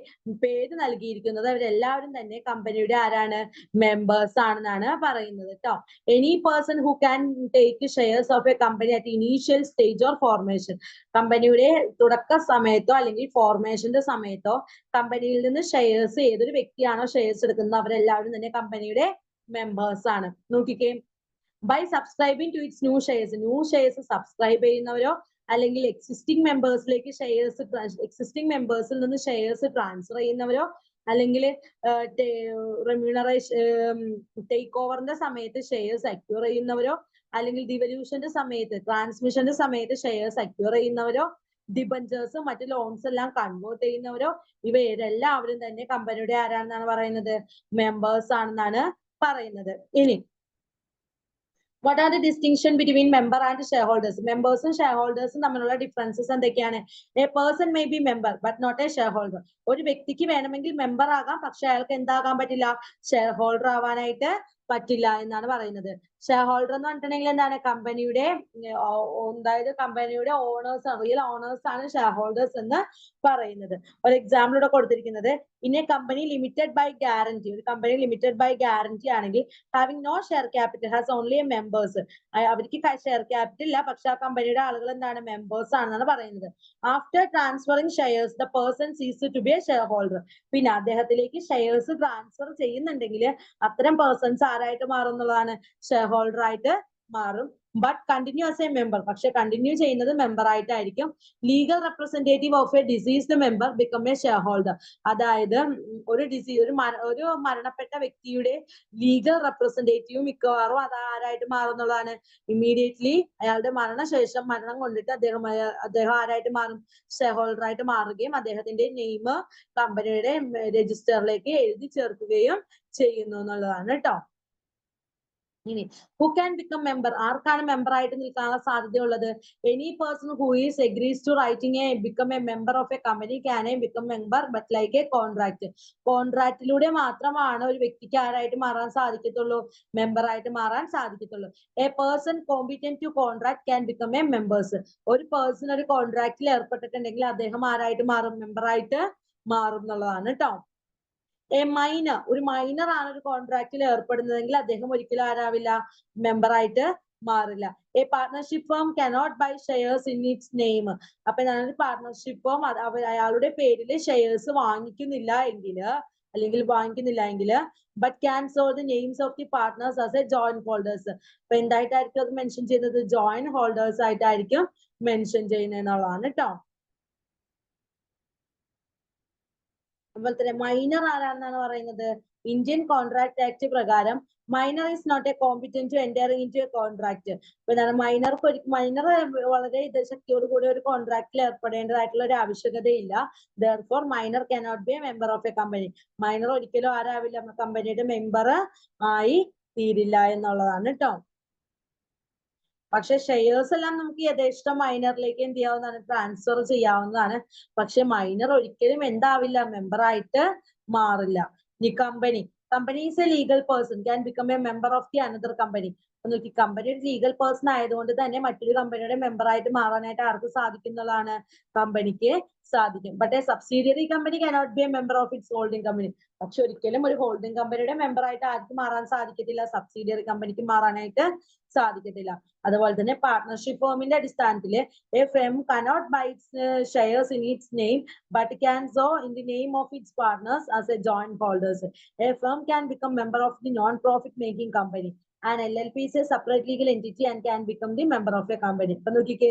പേര് നൽകിയിരിക്കുന്നത് അവരെല്ലാവരും തന്നെ കമ്പനിയുടെ ആരാണ് മെമ്പേഴ്സ് ആണെന്നാണ് പറയുന്നത് കേട്ടോ. Any person who can take shares of a company at initial stage or formation. കമ്പനിയുടെ തുടക്ക സമയത്തോ അല്ലെങ്കിൽ ഫോർമേഷന്റെ സമയത്തോ കമ്പനിയിൽ നിന്ന് ഷെയർസ് ഏതൊരു വ്യക്തിയാണോ ഷെയർസ് എടുക്കുന്നത് അവരെല്ലാവരും തന്നെ കമ്പനിയുടെ മെമ്പേഴ്സ് ആണ്. നോക്കിക്കേ, by subscribing to its new shares subscribe ചെയ്യുന്നവരോ അല്ലെങ്കിൽ എക്സിസ്റ്റിംഗ് മെമ്പേഴ്സിൽ നിന്ന് ഷെയർസ് ട്രാൻസ്ഫർ ചെയ്യുന്നവരോ അല്ലെങ്കിൽ റെമ്യൂണറേഷൻ ടേക്ക് ഓവറിന്റെ സമയത്ത് ഷെയർസ് അക്യൂർ ചെയ്യുന്നവരോ അല്ലെങ്കിൽ ഡിവല്യൂഷന്റെ സമയത്ത് ട്രാൻസ്മിഷന്റെ സമയത്ത് ഷെയർസ് അക്യൂർ ചെയ്യുന്നവരോ ഡിബഞ്ചേഴ്സും മറ്റു ലോൺസ് എല്ലാം കൺവേർട്ട് ചെയ്യുന്നവരോ ഇവരെല്ലാവരും തന്നെ കമ്പനിയുടെ ആരാണെന്നാണ് പറയുന്നത് മെമ്പേഴ്സ് ആണെന്നാണ് പറയുന്നത്. ഇനി what are the distinction between member and shareholders? മെമ്പേഴ്സും ഷെയർഹോൾഡേഴ്സും തമ്മിലുള്ള ഡിഫറൻസസ് എന്തൊക്കെയാണ്? A person may be member but not a shareholder. ഒരു വ്യക്തിക്ക് വേണമെങ്കിൽ മെമ്പർ ആകാം, പക്ഷെ അയാൾക്ക് എന്താകാൻ പറ്റില്ല? ഷെയർ ഹോൾഡർ ആവാനായിട്ട് പറ്റില്ല എന്നാണ് പറയുന്നത്. ഷെയർ ഹോൾഡർ എന്ന് പറഞ്ഞിട്ടുണ്ടെങ്കിൽ എന്താണ്? കമ്പനിയുടെ അതായത് കമ്പനിയുടെ ഓണേഴ്സ്, റിയൽ ഓണേഴ്സ് ആണ് ഷെയർ ഹോൾഡേഴ്സ് എന്ന് പറയുന്നത്. ഒരു എക്സാമ്പിൾ ഇവിടെ കൊടുത്തിരിക്കുന്നത് in a company limited by guarantee. ഒരു കമ്പനി ലിമിറ്റഡ് ബൈ ഗ്യാരണ്ടി ആണെങ്കിൽ having no share capital has only a members. അവർക്ക് ഷെയർ ക്യാപിറ്റൽ ഇല്ല, പക്ഷെ ആ കമ്പനിയുടെ ആളുകൾ എന്താണ്? മെമ്പേഴ്സ് ആണെന്നാണ് പറയുന്നത്. After transferring shares the person ceases to be a shareholder. പിന്നെ അദ്ദേഹത്തിലേക്ക് ഷെയർസ് ട്രാൻസ്ഫർ ചെയ്യുന്നുണ്ടെങ്കിൽ അത്തരം പേഴ്സൺസ് ആരായിട്ട് മാറും എന്നുള്ളതാണ്? ഷെയർ ഹോൾഡർ ആയിട്ട് മാറും. But continue as A member, പക്ഷെ കണ്ടിന്യൂ ചെയ്യുന്നത് മെമ്പർ ആയിട്ടായിരിക്കും. Legal representative of A diseased member become A share holder. അതായത് ഒരു മരണപ്പെട്ട വ്യക്തിയുടെ ലീഗൽ റെപ്രസെന്റേറ്റീവ് മിക്കവാറും അത് ആരായിട്ട് മാറുന്നതാണ്? ഇമ്മീഡിയറ്റ്ലി അയാളുടെ മരണശേഷം മരണം കൊണ്ടിട്ട് അദ്ദേഹം ആരായിട്ട് മാറും? ഷെയർ ഹോൾഡർ ആയിട്ട് മാറുകയും അദ്ദേഹത്തിന്റെ നെയിം കമ്പനിയുടെ രജിസ്റ്ററിലേക്ക് എഴുതി ചേർക്കുകയും ചെയ്യുന്നു എന്നുള്ളതാണ് കേട്ടോ. ഇനി ഹു ക്യാൻ ബിക്കം മെമ്പർ, ആർക്കാണ് മെമ്പർ ആയിട്ട് നിൽക്കാനുള്ള സാധ്യതയുള്ളത്? Any person who is agrees to writing become a member of a company can become member but like a contract. കോൺട്രാക്റ്റിലൂടെ മാത്രമാണ് ഒരു വ്യക്തിക്ക് ആരായിട്ട് മാറാൻ സാധിക്കത്തുള്ളൂ? മെമ്പർ ആയിട്ട് മാറാൻ സാധിക്കത്തുള്ളൂ. A person competent to contract can become a members. ഒരു പേഴ്സൺ ഒരു കോൺട്രാക്റ്റിൽ ഏർപ്പെട്ടിട്ടുണ്ടെങ്കിൽ അദ്ദേഹം ആരായിട്ട് മാറും? മെമ്പർ ആയിട്ട് മാറും എന്നുള്ളതാണ് കേട്ടോ. എ മൈനർ, ഒരു മൈനർ ആണ് ഒരു കോൺട്രാക്റ്റിൽ ഏർപ്പെടുന്നതെങ്കിൽ അദ്ദേഹം ഒരിക്കലും ആരാവില്ല? മെമ്പർ ആയിട്ട് മാറില്ല. A partnership firm cannot buy shares in its name. അപ്പൊ ഞാനൊരു പാർട്ണർഷിപ്പ് ഫേം അയാളുടെ പേരിൽ ഷെയർസ് വാങ്ങിക്കുന്നില്ല എങ്കിൽ but can sole the names of the partners as a joint holders. അപ്പൊ എന്തായിട്ടായിരിക്കും അത് മെൻഷൻ ചെയ്യുന്നത്? ജോയിന്റ് ഹോൾഡേഴ്സ് ആയിട്ടായിരിക്കും മെൻഷൻ ചെയ്യുന്നത് എന്നുള്ളതാണ് കേട്ടോ. അതുപോലെ തന്നെ മൈനർ ആരാണെന്നാണ് പറയുന്നത്? ഇന്ത്യൻ കോൺട്രാക്ട് ആക്ട് പ്രകാരം minor is not a competent to enter into a contract. അപ്പൊ എന്താണ്? മൈനർ വളരെ ശക്തിയോട് കൂടി ഒരു കോൺട്രാക്റ്റിൽ ഏർപ്പെടേണ്ടതായിട്ടുള്ള ഒരു ആവശ്യകതയില്ല. Therefore minor cannot be a member of a company. Minor ഒരിക്കലും ആരാവില്ല? കമ്പനിയുടെ മെമ്പർ ആയി തീരില്ല എന്നുള്ളതാണ് കേട്ടോ. പക്ഷെ ഷെയർസ് എല്ലാം നമുക്ക് യഥേഷ്ടം മൈനറിലേക്ക് എന്ത് ചെയ്യാവുന്നതാണ്? ട്രാൻസ്ഫർ ചെയ്യാവുന്നതാണ്. പക്ഷെ മൈനർ ഒരിക്കലും എന്താവില്ല? മെമ്പർ ആയിട്ട് മാറില്ല. ഈ company is A legal person can become a member of the another company. നോക്കി, കമ്പനി ഒരു ലീഗൽ പേഴ്സൺ ആയതുകൊണ്ട് തന്നെ മറ്റൊരു കമ്പനിയുടെ മെമ്പർ ആയിട്ട് മാറാനായിട്ട് ആർക്ക് സാധിക്കുന്നതാണ്? കമ്പനിക്ക് സാധിക്കും. But A subsidiary company cannot be a member of its holding company. പക്ഷെ ഒരിക്കലും ഒരു ഹോൾഡിംഗ് കമ്പനിയുടെ മെമ്പർ ആയിട്ട് ആർക്കും മാറാൻ സാധിക്കത്തില്ല, സബ്സിഡിയറി കമ്പനിക്ക് മാറാനായിട്ട് സാധിക്കത്തില്ല. അതുപോലെ തന്നെ പാർട്ണർഷിപ്പ് ഫോമിന്റെ അടിസ്ഥാനത്തിൽ a firm cannot buy its shares in its name but can so in the name of its partners as a joint holders. A firm can become member of the non-profit making company. An LLP is a separate legal entity and can become the member of a company. അപ്പൊ നോക്കിക്കേ,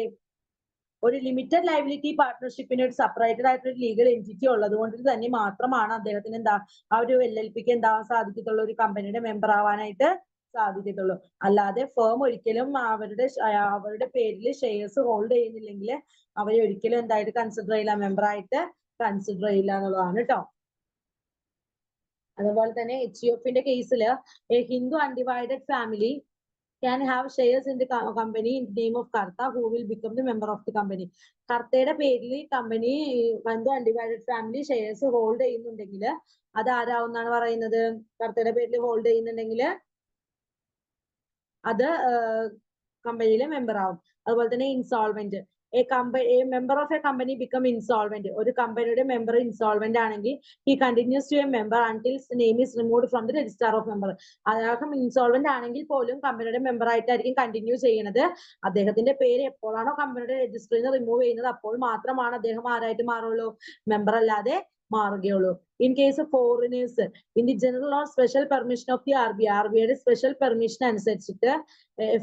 ഒരു limited liability പാർട്ട്ണർഷിപ്പിന് ഒരു separated ആയിട്ട് ഒരു legal entity ഉള്ളത് കൊണ്ട് തന്നെ മാത്രമാണ് അദ്ദേഹത്തിന് എന്താ ആ ഒരു LLPക്ക് എന്താവാൻ സാധിക്കത്തുള്ളൂ, ഒരു കമ്പനിയുടെ മെമ്പർ ആവാനായിട്ട് സാധിക്കത്തുള്ളൂ. അല്ലാതെ ഫേം ഒരിക്കലും അവരുടെ പേരിൽ ഷെയർസ് ഹോൾഡ് ചെയ്യുന്നില്ലെങ്കിൽ അവരെ ഒരിക്കലും എന്തായിട്ട് കൺസിഡർ ചെയ്യില്ല, മെമ്പർ ആയിട്ട് കൺസിഡർ ചെയ്യില്ല എന്നുള്ളതാണ് കേട്ടോ. അതുപോലെ തന്നെ HUFന്റെ കേസിൽ Hindu undivided family can have shares in the company in the name of Karta, who will become the member of the company. കർത്തയുടെ പേരിൽ company Hindu undivided family shares hold ചെയ്യുന്നുണ്ടെങ്കിൽ അത് ആരാവുന്നാണ് പറയുന്നത്? കർത്തയുടെ പേരിൽ ഹോൾഡ് ചെയ്യുന്നുണ്ടെങ്കിൽ അത് കമ്പനിയിലെ മെമ്പർ ആവും. അതുപോലെ തന്നെ insolvent, a member of a company become insolvent. ഒരു കമ്പനിയുടെ മെമ്പർ ഇൻസോൾവെന്റ് ആണെങ്കിൽ he continues to a member until his name is removed from the register of member. അദ്ദേഹം ഇൻസോൾവെന്റ് ആണെങ്കിൽ പോലും കമ്പനിയുടെ മെമ്പർ ആയിട്ടായിരിക്കും കണ്ടിന്യൂ ചെയ്യുന്നത്. അദ്ദേഹത്തിന്റെ പേര് എപ്പോഴാണോ കമ്പനിയുടെ രജിസ്റ്ററിൽ നിന്ന് റിമൂവ് ചെയ്യുന്നത് അപ്പോൾ മാത്രമാണ് അദ്ദേഹം ആരായിട്ട് മാറുള്ളൂ, മെമ്പർ അല്ലാതെ മാറുകയുള്ളൂ. In case of foreigners, in the general or special permission of the RBIയുടെ സ്പെഷ്യൽ പെർമിഷൻ അനുസരിച്ചിട്ട്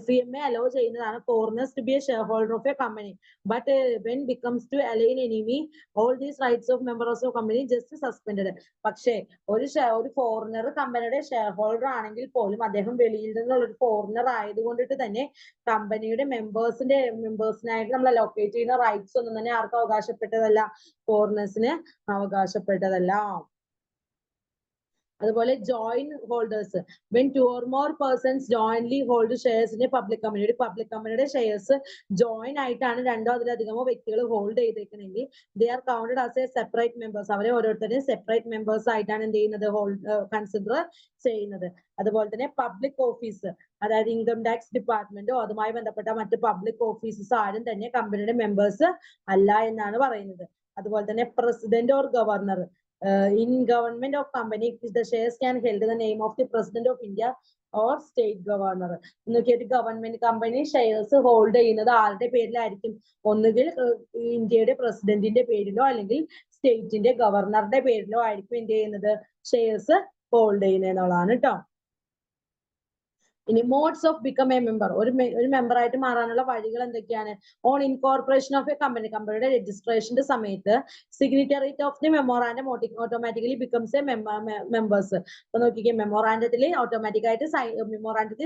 FEMA അലോ ചെയ്യുന്നതാണ് foreigners to be a shareholder of a company. But when becomes to alien enemy, all these rights of members of company just suspended. പക്ഷേ ഒരു foreigner കമ്പനിയുടെ share holder ആണെങ്കിൽ പോലും അദ്ദേഹം വെളിയിൽ നിന്നുള്ള ഒരു ഫോറിനർ ആയതുകൊണ്ടിട്ട് തന്നെ കമ്പനിയുടെ മെമ്പേഴ്സിനായിട്ട് നമ്മൾ അലോക്കേറ്റ് ചെയ്യുന്ന റൈറ്റ്സ് ഒന്നും തന്നെ ആർക്കും അവകാശപ്പെട്ടതല്ല, ഫോറിനേഴ്സിന് അവകാശപ്പെട്ടതല്ല. അതുപോലെ joint holders, when 2 or more persons jointly hold shares in a public company, ഒരു പബ്ലിക് കമ്പനിയുടെ ഷെയർസ് ജോയിൻ ആയിട്ടാണ് രണ്ടോ അതിലധികമോ വ്യക്തികൾ hold ചെയ്തേക്കണമെങ്കിൽ they are counted as a separate members. അവരെ ഓരോരുത്തരെയും സെപ്പറേറ്റ് മെമ്പേഴ്സ് ആയിട്ടാണ് എന്ത് ചെയ്യുന്നത്, കൺസിഡർ ചെയ്യുന്നത്. അതുപോലെ തന്നെ പബ്ലിക് ഓഫീസ്, അതായത് ഇൻകം ടാക്സ് ഡിപ്പാർട്ട്മെന്റോ അതുമായി ബന്ധപ്പെട്ട മറ്റ് പബ്ലിക് ഓഫീസസ് ആരും തന്നെ കമ്പനിയുടെ മെമ്പേഴ്സ് അല്ല എന്നാണ് പറയുന്നത്. അതുപോലെ തന്നെ president or governor, in government of company the shares can held in the name of the president of India or state governor. എന്നൊക്കെ ഗവൺമെന്റ് കമ്പനി ഷെയർസ് ഹോൾഡ് ചെയ്യുന്നത് ആരുടെ പേരിലായിരിക്കും? ഒന്നുകിൽ ഇന്ത്യയുടെ പ്രസിഡന്റിന്റെ പേരിലോ അല്ലെങ്കിൽ സ്റ്റേറ്റിന്റെ ഗവർണറുടെ പേരിലോ ആയിരിക്കും എന്ത് ചെയ്യുന്നത്, ഷെയർസ് ഹോൾഡ് ചെയ്യുന്നത് എന്നുള്ളതാണ് കേട്ടോ. ഇനി modes of become a member, ഒരു മെമ്പർ ആയിട്ട് മാറാനുള്ള വഴികൾ എന്തൊക്കെയാണ്? On incorporation of a company, കമ്പനിയുടെ രജിസ്ട്രേഷന്റെ സമയത്ത് signatories of the memorandum automatically becomes a members. അപ്പൊ നോക്കിക്കേ, മെമ്മോറാൻഡത്തിൽ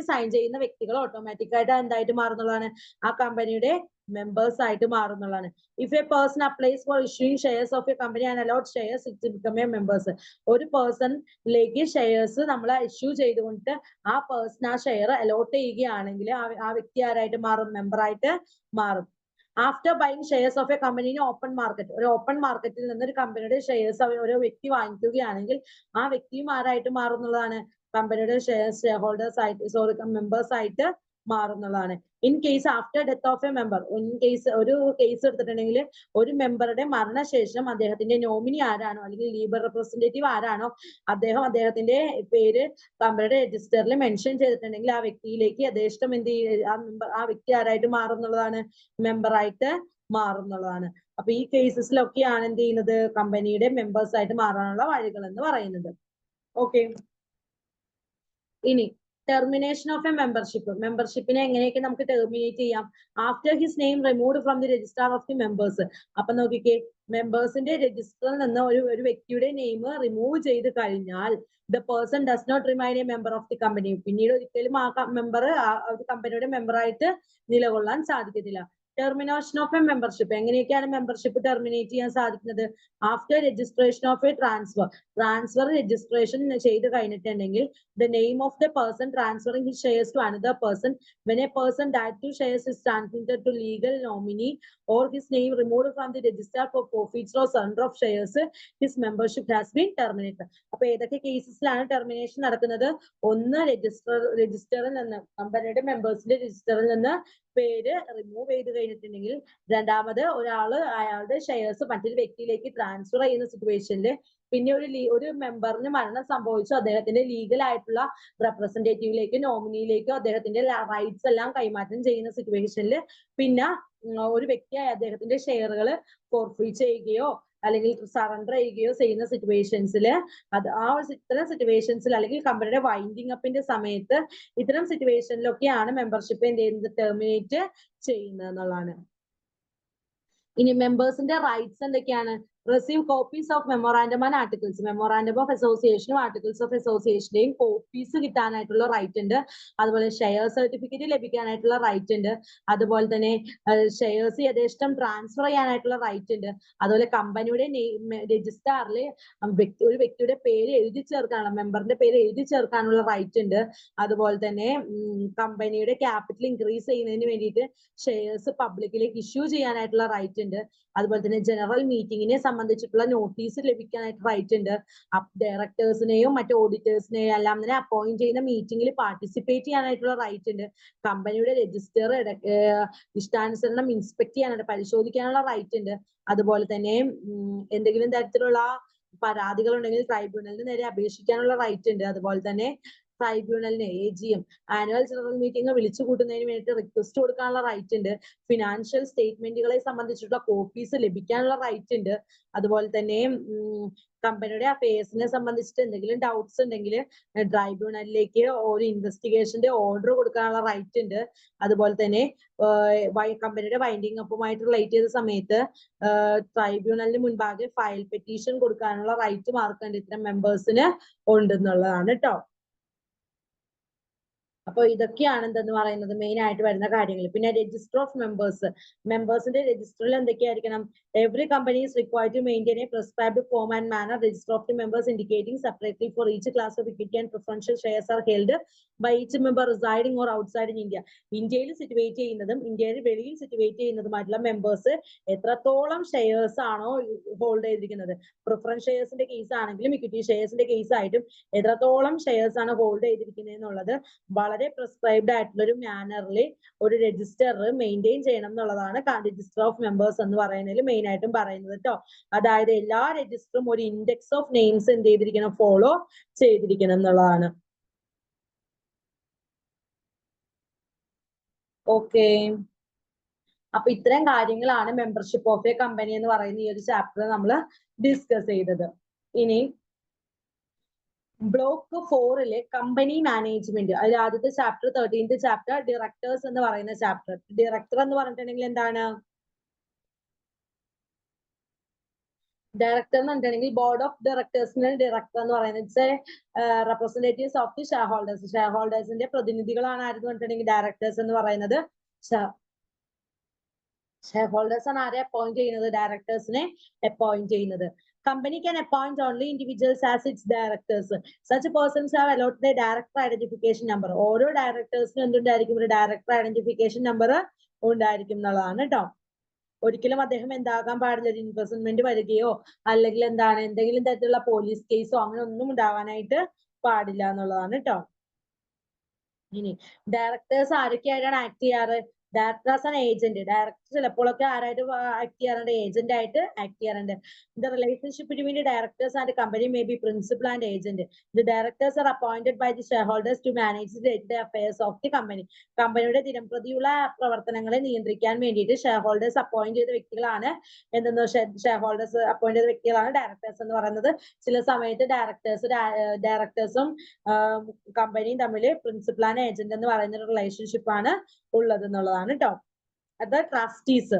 സൈൻ ചെയ്യുന്ന വ്യക്തികൾ ഓട്ടോമാറ്റിക് ആയിട്ട് എന്തായിട്ട് മാറുന്നതാണ്, ആ കമ്പനിയുടെ മെമ്പേഴ്സ് ആയിട്ട് മാറുന്നതാണ്. If a person applies for issuing shares of a company and allot shares it become a members. ഒരു പേഴ്സണിലേക്ക് ഷെയർസ് നമ്മൾ ഇഷ്യൂ ചെയ്തുകൊണ്ട് ആ പേഴ്സൺ ആ ഷെയർ അലോട്ട് ചെയ്യുകയാണെങ്കിൽ ആ വ്യക്തി ആരായിട്ട് മാറും, മെമ്പർ ആയിട്ട് മാറും. After buying shares of a company in open market, ഒരു ഓപ്പൺ മാർക്കറ്റിൽ നിന്ന് ഒരു കമ്പനിയുടെ ഷെയർസ് ഓരോ വ്യക്തി വാങ്ങിക്കുകയാണെങ്കിൽ ആ വ്യക്തിയും ആരായിട്ട് മാറുന്നതാണ്, കമ്പനിയുടെ ഷെയർ ഹോൾഡേഴ്സ് ആയിട്ട് മെമ്പേഴ്സ് ആയിട്ട് മാറുന്നതാണ്. In case after death of A member, ഒരു കേസ് എടുത്തിട്ടുണ്ടെങ്കിൽ ഒരു മെമ്പറുടെ മരണശേഷം അദ്ദേഹത്തിന്റെ നോമിനി ആരാണോ അല്ലെങ്കിൽ ലീഗൽ റെപ്രസെന്റേറ്റീവ് ആരാണോ അദ്ദേഹത്തിന്റെ പേര് കമ്പനിയുടെ രജിസ്റ്ററിൽ മെൻഷൻ ചെയ്തിട്ടുണ്ടെങ്കിൽ ആ വ്യക്തിയിലേക്ക് യഥേഷ്ടം എന്ത് ആ വ്യക്തി ആരായിട്ട് മാറുന്നതാണ്, മെമ്പർ ആയിട്ട് മാറുന്നതാണ്. അപ്പൊ ഈ കേസസിലൊക്കെയാണ് എന്ത് ചെയ്യുന്നത്, കമ്പനിയുടെ മെമ്പേഴ്സ് ആയിട്ട് മാറാനുള്ള വഴികൾ എന്ന് പറയുന്നത്. ഓക്കെ, ഇനി ടെർമിനേഷൻ ഓഫ് എ മെമ്പർഷിപ്പിനെ എങ്ങനെയൊക്കെ നമുക്ക് ടെർമിനേറ്റ് ചെയ്യാം? After his name removed from the register of the members. അപ്പൊ നോക്കിക്കേ, മെമ്പേഴ്സിന്റെ രജിസ്റ്ററിൽ നിന്ന് ഒരു വ്യക്തിയുടെ നെയിം റിമൂവ് ചെയ്ത് കഴിഞ്ഞാൽ the person does not remain a member of the company. പിന്നീട് ഒരിക്കലും ആ മെമ്പർ കമ്പനിയുടെ മെമ്പർ ആയിട്ട് നിലകൊള്ളാൻ സാധിക്കത്തില്ല. ടെർമിനേഷൻ ഓഫ് എ മെമ്പർഷിപ്പ്, എങ്ങനെയൊക്കെയാണ് മെമ്പർഷിപ്പ് ടെർമിനേറ്റ് ചെയ്യാൻ സാധിക്കുന്നത്? After registration of A transfer registration ചെയ്ത് കഴിഞ്ഞിട്ടുണ്ടെങ്കിൽ the name of the person transferring his shares to another person, when a person died, to shares is transmitted to legal nominee or his name removed from the register for profits or surrender of shares, his membership has been terminated. അപ്പൊ ഏതൊക്കെ കേസസിലാണ് termination നടക്കുന്നത്? ഒന്ന്, രജിസ്റ്ററിൽ നിന്ന് കമ്പനിയുടെ മെമ്പേഴ്സിന്റെ രജിസ്റ്ററിൽ നിന്ന് പേര് റിമൂവ് ചെയ്ത് കഴിഞ്ഞാൽ കഴിഞ്ഞിട്ടുണ്ടെങ്കിൽ രണ്ടാമത് ഒരാള് അയാളുടെ ഷെയർസ് മറ്റൊരു വ്യക്തിയിലേക്ക് ട്രാൻസ്ഫർ ചെയ്യുന്ന സിറ്റുവേഷനിൽ പിന്നെ ഒരു മെമ്പറിന് മരണം സംഭവിച്ചു അദ്ദേഹത്തിന്റെ ലീഗൽ ആയിട്ടുള്ള റെപ്രസെന്റേറ്റീവിലേക്കോ നോമിനിയിലേക്കോ അദ്ദേഹത്തിന്റെ റൈറ്റ്സ് എല്ലാം കൈമാറ്റം ചെയ്യുന്ന സിറ്റുവേഷനിൽ പിന്നെ ഒരു വ്യക്തിയായി അദ്ദേഹത്തിന്റെ ഷെയറുകൾ ഫോർഫീറ്റ് ചെയ്യുകയോ അല്ലെങ്കിൽ സറണ്ടർ ചെയ്യുകയോ ചെയ്യുന്ന സിറ്റുവേഷൻസിൽ ഇത്തരം സിറ്റുവേഷൻസിൽ അല്ലെങ്കിൽ കമ്പനിയുടെ വൈൻഡിങ് അപ്പിന്റെ സമയത്ത് ഇത്തരം സിറ്റുവേഷനിലൊക്കെയാണ് മെമ്പർഷിപ്പ് എന്ത് ചെയ്യുന്നത് ടെർമിനേറ്റ് ചെയ്യുന്നത് എന്നുള്ളതാണ്. ഇനി മെമ്പേഴ്സിന്റെ റൈറ്റ്സ് എന്തൊക്കെയാണ്? Receive copies of memorandum and articles. Memorandum of അസോസിയേഷനും ആർട്ടിക്കിൾസ് ഓഫ് അസോസിയേഷന്റെയും കോപ്പീസ് കിട്ടാനായിട്ടുള്ള റൈറ്റ് ഉണ്ട്. അതുപോലെ ഷെയർ സർട്ടിഫിക്കറ്റ് ലഭിക്കാനായിട്ടുള്ള റൈറ്റ് ഉണ്ട്. അതുപോലെ തന്നെ ഷെയർസ് യഥേഷ്ടം ട്രാൻസ്ഫർ ചെയ്യാനായിട്ടുള്ള റൈറ്റ് ഉണ്ട്. അതുപോലെ കമ്പനിയുടെ രജിസ്ട്രാറിൽ ഒരു വ്യക്തിയുടെ പേര് എഴുതി ചേർക്കാനുള്ള മെമ്പറിന്റെ പേര് എഴുതി ചേർക്കാനുള്ള റൈറ്റ് ഉണ്ട്. അതുപോലെ തന്നെ കമ്പനിയുടെ ക്യാപിറ്റൽ ഇൻക്രീസ് ചെയ്യുന്നതിന് വേണ്ടിയിട്ട് ഷെയർസ് പബ്ലിക്കിലേക്ക് ഇഷ്യൂ ചെയ്യാനായിട്ടുള്ള റൈറ്റ് ഉണ്ട്. അതുപോലെ തന്നെ ജനറൽ മീറ്റിംഗിനെ സംബന്ധിച്ചിട്ടുള്ള നോട്ടീസ് ലഭിക്കാനായിട്ട് റൈറ്റ് ഉണ്ട്. ഡയറക്ടേഴ്സിനെയും മറ്റു ഓഡിറ്റേഴ്സിനെയും എല്ലാം തന്നെ അപ്പോയിന്റ് ചെയ്യുന്ന മീറ്റിംഗിൽ പാർട്ടിസിപ്പേറ്റ് ചെയ്യാനായിട്ടുള്ള റൈറ്റ് ഉണ്ട്. കമ്പനിയുടെ രജിസ്റ്റർ ഇഷ്ടാനുസരണം ഇൻസ്പെക്ട് ചെയ്യാനായിട്ട് പരിശോധിക്കാനുള്ള റൈറ്റ് ഉണ്ട്. അതുപോലെ തന്നെ എന്തെങ്കിലും തരത്തിലുള്ള പരാതികൾ ഉണ്ടെങ്കിൽ ട്രൈബ്യൂണലിന് നേരെ അപേക്ഷിക്കാനുള്ള റൈറ്റ് ഉണ്ട്. അതുപോലെ തന്നെ ട്രൈബ്യൂണലിന് AGM ആനുവൽ ജനറൽ മീറ്റിംഗ് വിളിച്ചു കൂട്ടുന്നതിന് വേണ്ടിയിട്ട് റിക്വസ്റ്റ് കൊടുക്കാനുള്ള റൈറ്റ് ഉണ്ട്. ഫിനാൻഷ്യൽ സ്റ്റേറ്റ്മെന്റുകളെ സംബന്ധിച്ചിട്ടുള്ള കോപ്പീസ് ലഭിക്കാനുള്ള റൈറ്റ് ഉണ്ട്. അതുപോലെ തന്നെ കമ്പനിയുടെ അഫയേഴ്സിനെ സംബന്ധിച്ചിട്ട് എന്തെങ്കിലും ഡൗട്ട്സ് ഉണ്ടെങ്കിൽ ട്രൈബ്യൂണലിലേക്ക് ഒരു ഇൻവെസ്റ്റിഗേഷന്റെ ഓർഡർ കൊടുക്കാനുള്ള റൈറ്റ് ഉണ്ട്. അതുപോലെ തന്നെ കമ്പനിയുടെ വൈൻഡിങ് അപ്പുമായിട്ട് റിലേറ്റ് ചെയ്ത സമയത്ത് ട്രൈബ്യൂണലിന് മുൻപാകെ ഫയൽ പെറ്റീഷൻ കൊടുക്കാനുള്ള റൈറ്റ് മാർക്കുണ്ട് ഇത്തരം മെമ്പേഴ്സിന് ഉണ്ടെന്നുള്ളതാണ് കേട്ടോ. അപ്പോൾ ഇതൊക്കെയാണ് എന്തെന്ന് പറയുന്നത് മെയിൻ ആയിട്ട് വരുന്ന കാര്യങ്ങൾ. പിന്നെ രജിസ്റ്റർ ഓഫ് മെമ്പേഴ്സിന്റെ രജിസ്റ്ററിൽ എന്തൊക്കെയായിരിക്കണം? Every company is required to maintain a prescribed form and manner register of the members indicating separately for each class of equity and preferential shares are held by each member residing or outside in India. ഇന്ത്യയിൽ situate ചെയ്യുന്നതും ഇന്ത്യയിൽ വെളിയിൽ situate ചെയ്യുന്നതുമായിട്ടുള്ള members എത്രത്തോളം shares ആണോ hold ചെയ്തിരിക്കുന്നത്, preference ഷെയർസിന്റെ case ആണെങ്കിലും ഇക്വിറ്റി ഷെയർസിന്റെ കേസ് ആയിട്ടും എത്രത്തോളം ഷെയർസ് ആണ് ഹോൾഡ് ചെയ്തിരിക്കുന്നത് എന്നുള്ളത് വളരെ പ്രിസ്ക്രൈബ്ഡ് ആയിട്ടുള്ള ഒരു മാനറിൽ ഒരു രജിസ്റ്റർ മെയിൻറ്റെയിൻ ചെയ്യണം എന്നുള്ളതാണ് രജിസ്റ്റർ ഓഫ് മെമ്പേഴ്സ് എന്ന് പറയുന്നതിൽ മെയിൻ ആയിട്ടും പറയുന്നത് കേട്ടോ. അതായത് എല്ലാ രജിസ്റ്ററും ഒരു ഇൻഡെക്സ് ഓഫ് നെയിംസ് എന്ത് ചെയ്തിരിക്കണം? ഫോളോ ചെയ്തിരിക്കണം എന്നുള്ളതാണ്. ഓക്കെ, അപ്പൊ ഇത്തരം കാര്യങ്ങളാണ് മെമ്പർഷിപ്പ് ഓഫ് എ കമ്പനി എന്ന് പറയുന്ന ഈ ഒരു ചാപ്റ്റർ നമ്മൾ ഡിസ്കസ് ചെയ്തത്. ഇനി ബ്ലോക്ക് 4 കമ്പനി മാനേജ്മെന്റ്, അതിൽ ആദ്യത്തെ ചാപ്റ്റർ 13th ചാപ്റ്റർ ഡയറക്ടേഴ്സ് എന്ന് പറയുന്ന ചാപ്റ്റർ. ഡയറക്ടർ എന്ന് പറഞ്ഞിട്ടുണ്ടെങ്കിൽ എന്താണ്? ഡയറക്ടർ എന്ന് പറഞ്ഞിട്ടുണ്ടെങ്കിൽ ബോർഡ് ഓഫ് ഡയറക്ടേഴ്സിന് ഡയറക്ടർ എന്ന് പറയുന്നത് representatives of the shareholders. Share ഹോൾഡേഴ്സിന്റെ പ്രതിനിധികളാണ് ആരെന്ന് പറഞ്ഞിട്ടുണ്ടെങ്കിൽ ഡയറക്ടേഴ്സ് എന്ന് പറയുന്നത്. ഷെയർ ഹോൾഡേഴ്സ് ആണ് ആരെ അപ്പോയിന്റ് ചെയ്യുന്നത്? ഡയറക്ടേഴ്സിനെ അപ്പോയിന്റ് ചെയ്യുന്നത്. Company can appoint only individuals as its directors. Such persons have allotted a director identification number. ഓരോ ഡയറക്ടേഴ്സിനും എന്തുണ്ടായിരിക്കും? ഒരു ഡയറക്ടർ ഐഡന്റിഫിക്കേഷൻ നമ്പർ ഉണ്ടായിരിക്കും എന്നുള്ളതാണ് കേട്ടോ. ഒരിക്കലും അദ്ദേഹം എന്താകാൻ പാടില്ല, ഒരു ഇൻവെസ്റ്റ്മെന്റ് വരികയോ അല്ലെങ്കിൽ എന്താണ് എന്തെങ്കിലും തരത്തിലുള്ള പോലീസ് കേസോ അങ്ങനെ ഒന്നും ഉണ്ടാവാനായിട്ട് പാടില്ല എന്നുള്ളതാണ് കേട്ടോ. ഇനി ഡയറക്ടേഴ്സ് ആരൊക്കെയായിട്ടാണ് ആക്ട് ചെയ്യാറ്? Director as an agent. Director ചിലപ്പോഴൊക്കെ ആരായിട്ട് ആക്ട് ചെയ്യാറുണ്ട്? ഏജന്റ് ആയിട്ട് ആക്ട് ചെയ്യാറുണ്ട്. The relationship between the directors and company may be principal and agent. The directors are appointed by the shareholders to manage the day to day affairs of the company. കമ്പനിയുടെ ദിനംപ്രതിയുള്ള പ്രവർത്തനങ്ങളെ നിയന്ത്രിക്കാൻ വേണ്ടിയിട്ട് share holders appoint ചെയ്ത വ്യക്തികളാണ് എന്തെന്ന് share holders appoint ചെയ്ത വ്യക്തികളാണ് ഡയറക്ടേഴ്സ് എന്ന് പറയുന്നത്. ചില സമയത്ത് ഡയറക്ടേഴ്സും കമ്പനിയും തമ്മിൽ പ്രിൻസിപ്പൽ ആൻഡ് ഏജന്റ് എന്ന് പറയുന്ന ഒരു റിലേഷൻഷിപ്പ് ആണ് ഉള്ളത് എന്നുള്ളതാണ് കേട്ടോ. അത് ട്രസ്റ്റീസ്.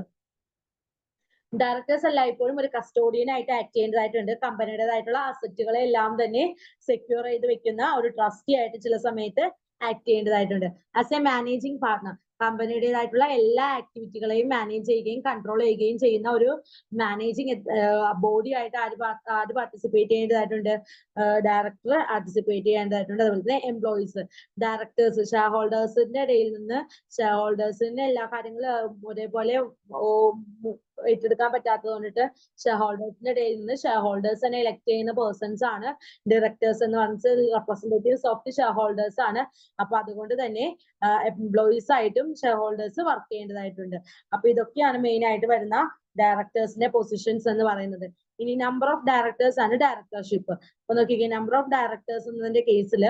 ഡയറക്ടേഴ്സ് എല്ലായ്പ്പോഴും ഒരു കസ്റ്റോഡിയൻ ആയിട്ട് ആക്ട് ചെയ്യേണ്ടതായിട്ടുണ്ട്. കമ്പനിയുടേതായിട്ടുള്ള അസറ്റുകളെ എല്ലാം തന്നെ സെക്യൂർ ചെയ്ത് വെക്കുന്ന ഒരു ട്രസ്റ്റി ആയിട്ട് ചില സമയത്ത് ആക്ട് ചെയ്യേണ്ടതായിട്ടുണ്ട്. ആസ് എ മാനേജിംഗ് പാർട്ണർ, കമ്പനിയുടേതായിട്ടുള്ള എല്ലാ ആക്ടിവിറ്റികളെയും മാനേജ് ചെയ്യുകയും കൺട്രോൾ ചെയ്യുകയും ചെയ്യുന്ന ഒരു മാനേജിങ് ബോഡി ആയിട്ട് ആര് പാർട്ടിസിപ്പേറ്റ് ചെയ്യേണ്ടതായിട്ടുണ്ട്? ഡയറക്ടർ പാർട്ടിസിപ്പേറ്റ് ചെയ്യേണ്ടതായിട്ടുണ്ട്. അതുപോലെ തന്നെ എംപ്ലോയീസ്, ഡയറക്ടേഴ്സ്, ഷെയർ ഹോൾഡേഴ്സിന്റെ ഇടയിൽ നിന്ന് ഷെയർ ഹോൾഡേഴ്സിന്റെ എല്ലാ കാര്യങ്ങളും ഒരേപോലെ ഏറ്റെടുക്കാൻ പറ്റാത്തത് കൊണ്ടിട്ട് ഷെയർ ഹോൾഡേഴ്സിന്റെ ഇടയിൽ നിന്ന് ഷെയർ ഹോൾഡേഴ്സ് തന്നെ ഇലക്ട് ചെയ്യുന്ന പേഴ്സൺസ് ആണ് ഡയറക്ടേഴ്സ് എന്ന് പറഞ്ഞാൽ representatives of the share holders ആണ്. അപ്പൊ അതുകൊണ്ട് തന്നെ എംപ്ലോയീസ് ആയിട്ടും വീണ്ടും ഷെയർ ഹോൾഡേഴ്സ് വർക്ക് ചെയ്യേണ്ടതായിട്ടുണ്ട്. അപ്പൊ ഇതൊക്കെയാണ് മെയിൻ ആയിട്ട് വരുന്ന ഡയറക്ടേഴ്സിന്റെ പൊസിഷൻസ് എന്ന് പറയുന്നത്. ഇനി നമ്പർ ഓഫ് ഡയറക്ടേഴ്സ് ആണ് ഡയറക്ടർഷിപ്പ്. അപ്പൊ നോക്കിക്കേ, നമ്പർ ഓഫ് ഡയറക്ടേഴ്സ് എന്നതിന്റെ കേസിൽ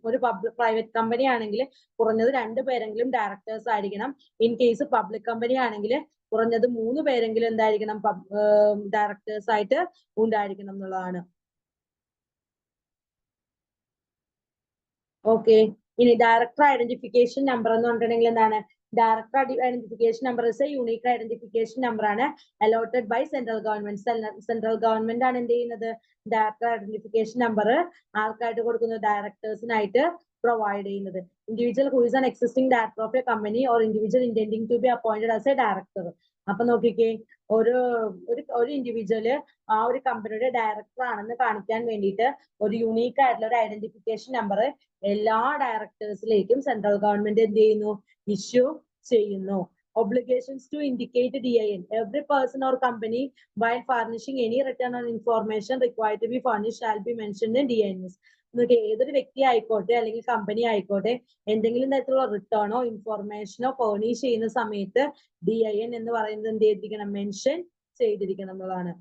ഒരു പ്രൈവറ്റ് കമ്പനി ആണെങ്കിൽ കുറഞ്ഞത് 2 പേരെങ്കിലും ഡയറക്ടേഴ്സ് ആയിരിക്കണം. ഇൻ കേസ് പബ്ലിക് കമ്പനി ആണെങ്കിൽ കുറഞ്ഞത് 3 പേരെങ്കിലും എന്തായിരിക്കണം, ഡയറക്ടേഴ്സ് ആയിട്ട് ഉണ്ടായിരിക്കണം എന്നുള്ളതാണ്. ഓക്കെ, ഇനി ഡയറക്ടർ ഐഡന്റിഫിക്കേഷൻ നമ്പർ എന്ന് പറഞ്ഞിട്ടുണ്ടെങ്കിൽ എന്താണ്? Director identification number is a unique identification number ആണ് allotted by central government. Central government ആണ് എന്ത് ചെയ്യുന്നത്? ഡയറക്ടർ ഐഡന്റിഫിക്കേഷൻ നമ്പർ ആർക്കായിട്ട് കൊടുക്കുന്നത്? ഡയറക്ടേഴ്സിനായിട്ട് പ്രൊവൈഡ് ചെയ്യുന്നത്. Individual who is an existing director of a company or individual intending to be appointed as a director. അപ്പൊ നോക്കിക്കേ, ഒരു ഇൻഡിവിജ്വല് ആ ഒരു കമ്പനിയുടെ ഡയറക്ടർ ആണെന്ന് കാണിക്കാൻ വേണ്ടിയിട്ട് ഒരു യൂണീക്ക് ആയിട്ടുള്ള ഒരു ഐഡന്റിഫിക്കേഷൻ നമ്പർ എല്ലാ ഡയറക്ടേഴ്സിലേക്കും സെൻട്രൽ ഗവൺമെന്റ് എന്ത് ചെയ്യുന്നു? ഇഷ്യൂ ചെയ്യുന്നു. Obligations to indicate DIN. Every person or company while furnishing any written or information required to be furnished shall be mentioned in DINs. ഏതൊരു വ്യക്തി ആയിക്കോട്ടെ അല്ലെങ്കിൽ കമ്പനി ആയിക്കോട്ടെ എന്തെങ്കിലും തരത്തിലുള്ള റിട്ടേണോ ഇൻഫോർമേഷനോ ഫർണിഷ് ചെയ്യുന്ന സമയത്ത് DIN എന്ന് പറയുന്നത് എന്ത് ചെയ്തിരിക്കണം? മെൻഷൻ ചെയ്തിരിക്കണം എന്നുള്ളതാണ്.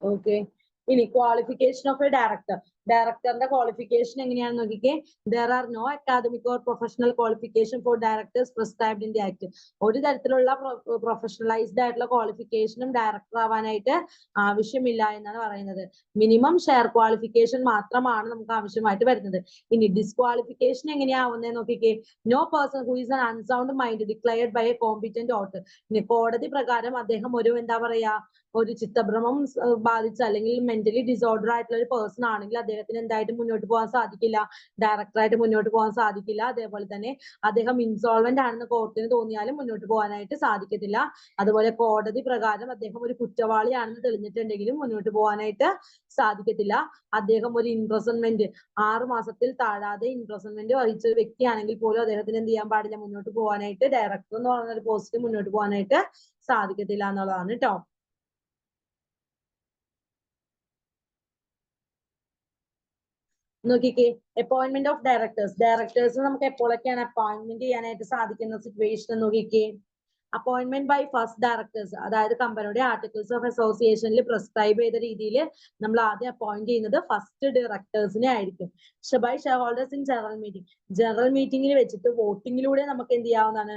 ഓക്കെ, ഇനി ക്വാളിഫിക്കേഷൻ ഓഫ് എ ഡയറക്ടർ. ഡയറക്ടറിന്റെ ക്വാളിഫിക്കേഷൻ എങ്ങനെയാണെന്ന് നോക്കിക്കേ. There are no academic or professional qualification for directors prescribed in the act. ഒരു തരത്തിലുള്ള പ്രൊഫഷണലൈസ്ഡ് ആയിട്ടുള്ള ക്വാളിഫിക്കേഷനും ഡയറക്ടർ ആവാനായിട്ട് ആവശ്യമില്ല എന്നാണ് പറയുന്നത്. മിനിമം ഷെയർ ക്വാളിഫിക്കേഷൻ മാത്രമാണ് നമുക്ക് ആവശ്യമായിട്ട് വരുന്നത്. ഇനി ഡിസ്ക്വാളിഫിക്കേഷൻ എങ്ങനെയാവുന്നത് നോക്കിക്കേ. No person who is an unsound mind declared by a competent order. ഇനി കോടതി പ്രകാരം അദ്ദേഹം ഒരു എന്താ പറയാ, ഒരു ചിത്തഭ്രമം ബാധിച്ച അല്ലെങ്കിൽ മെന്റലി ഡിസോർഡർ ആയിട്ടുള്ള ഒരു പേഴ്സൺ ആണെങ്കിൽ അദ്ദേഹത്തിന് എന്തായിട്ട് മുന്നോട്ട് പോകാൻ സാധിക്കില്ല? ഡയറക്ടറായിട്ട് മുന്നോട്ട് പോകാൻ സാധിക്കില്ല. അതേപോലെ തന്നെ അദ്ദേഹം ഇൻസോൾവെന്റ് ആണെന്ന് കോർട്ടിന് തോന്നിയാലും മുന്നോട്ട് പോകാനായിട്ട് സാധിക്കത്തില്ല. അതുപോലെ കോടതി പ്രകാരം അദ്ദേഹം ഒരു കുറ്റവാളിയാണെന്ന് തെളിഞ്ഞിട്ടുണ്ടെങ്കിലും മുന്നോട്ട് പോകാനായിട്ട് സാധിക്കത്തില്ല. അദ്ദേഹം ഒരു ഇംപ്രസൺമെന്റ് 6 മാസത്തിൽ താഴാതെ ഇംപ്രസൺമെന്റ് വഹിച്ച ഒരു വ്യക്തിയാണെങ്കിൽ പോലും അദ്ദേഹത്തിന് എന്ത് ചെയ്യാൻ പാടില്ല? മുന്നോട്ട് പോകാനായിട്ട്, ഡയറക്ടർ എന്ന് പറയുന്ന ഒരു പോസ്റ്റിൽ മുന്നോട്ട് പോകാനായിട്ട് സാധിക്കത്തില്ല എന്നുള്ളതാണ് കേട്ടോ. നോക്കിക്കേ, അപ്പോയിന്റ്മെന്റ് ഓഫ് ഡയറക്ടേഴ്സ്. ഡയറക്ടേഴ്സ് നമുക്ക് എപ്പോഴൊക്കെയാണ് അപ്പോയിന്റ്മെന്റ് ചെയ്യാനായിട്ട് സാധിക്കുന്ന സിറ്റുവേഷൻ നോക്കിക്കേ. അപ്പോയിന്റ്മെന്റ് ബൈ ഫസ്റ്റ് ഡയറക്ടേഴ്സ്, അതായത് കമ്പനിയുടെ ആർട്ടിക്കിൾസ് ഓഫ് അസോസിയേഷനിൽ പ്രിസ്ക്രൈബ് ചെയ്ത രീതിയിൽ നമ്മൾ ആദ്യം അപ്പോയിന്റ് ചെയ്യുന്നത് ഫസ്റ്റ് ഡയറക്ടേഴ്സിനെ ആയിരിക്കും. By shareholders in general meeting. General മീറ്റിംഗിൽ വെച്ചിട്ട് വോട്ടിങ്ങിലൂടെ നമുക്ക് എന്ത് ചെയ്യാവുന്നതാണ്?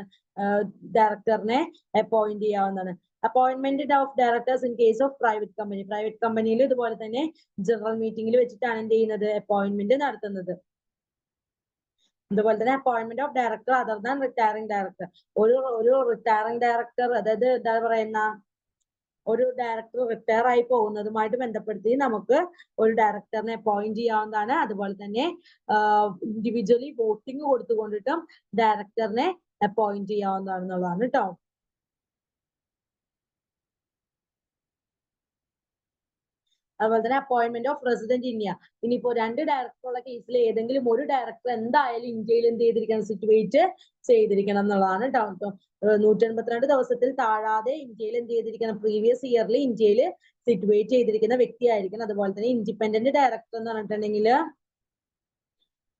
ഡയറക്ടറിനെ അപ്പോയിന്റ് ചെയ്യാവുന്നതാണ്. Appointment of directors in case of private company. Private കമ്പനിയിൽ ഇതുപോലെ തന്നെ ജനറൽ മീറ്റിംഗിൽ വെച്ചിട്ടാണ് എന്ത് ചെയ്യുന്നത്? അപ്പോയിന്റ്മെന്റ് നടത്തുന്നത്. അതുപോലെ തന്നെ appointment of director other than retiring director. ഒരു റിട്ടയറിംഗ് ഡയറക്ടർ, അതായത് എന്താ പറയുന്ന ഒരു ഡയറക്ടർ റിട്ടയർ ആയി പോകുന്നതുമായിട്ട് ബന്ധപ്പെടുത്തി നമുക്ക് ഒരു ഡയറക്ടറിനെ അപ്പോയിന്റ് ചെയ്യാവുന്നതാണ്. അതുപോലെ തന്നെ ഇൻഡിവിജ്വലി വോട്ടിംഗ് കൊടുത്തുകൊണ്ടിട്ടും ഡയറക്ടറിനെ അപ്പോയിന്റ് ചെയ്യാവുന്നതാണെന്നുള്ളതാണ് കേട്ടോ. അതുപോലെ തന്നെ അപ്പോയിന്റ്മെന്റ് ഓഫ് റെസിഡന്റ് ഇന്ത്യ. ഇനിയിപ്പോ 2 ഡയറക്ടറുള്ള കേസിൽ ഏതെങ്കിലും ഒരു ഡയറക്ടർ എന്തായാലും ഇന്ത്യയിൽ എന്ത് ചെയ്തിരിക്കണം? സിറ്റുവേറ്റ് ചെയ്തിരിക്കണം എന്നുള്ളതാണ് കേട്ടോ. 182 ദിവസത്തിൽ താഴാതെ ഇന്ത്യയിൽ എന്ത് ചെയ്തിരിക്കണം? പ്രീവിയസ് ഇയറിൽ ഇന്ത്യയിൽ സിറ്റുവേറ്റ് ചെയ്തിരിക്കുന്ന വ്യക്തിയായിരിക്കണം. അതുപോലെ തന്നെ ഇൻഡിപെൻഡന്റ് ഡയറക്ടർ എന്ന് പറഞ്ഞിട്ടുണ്ടെങ്കിൽ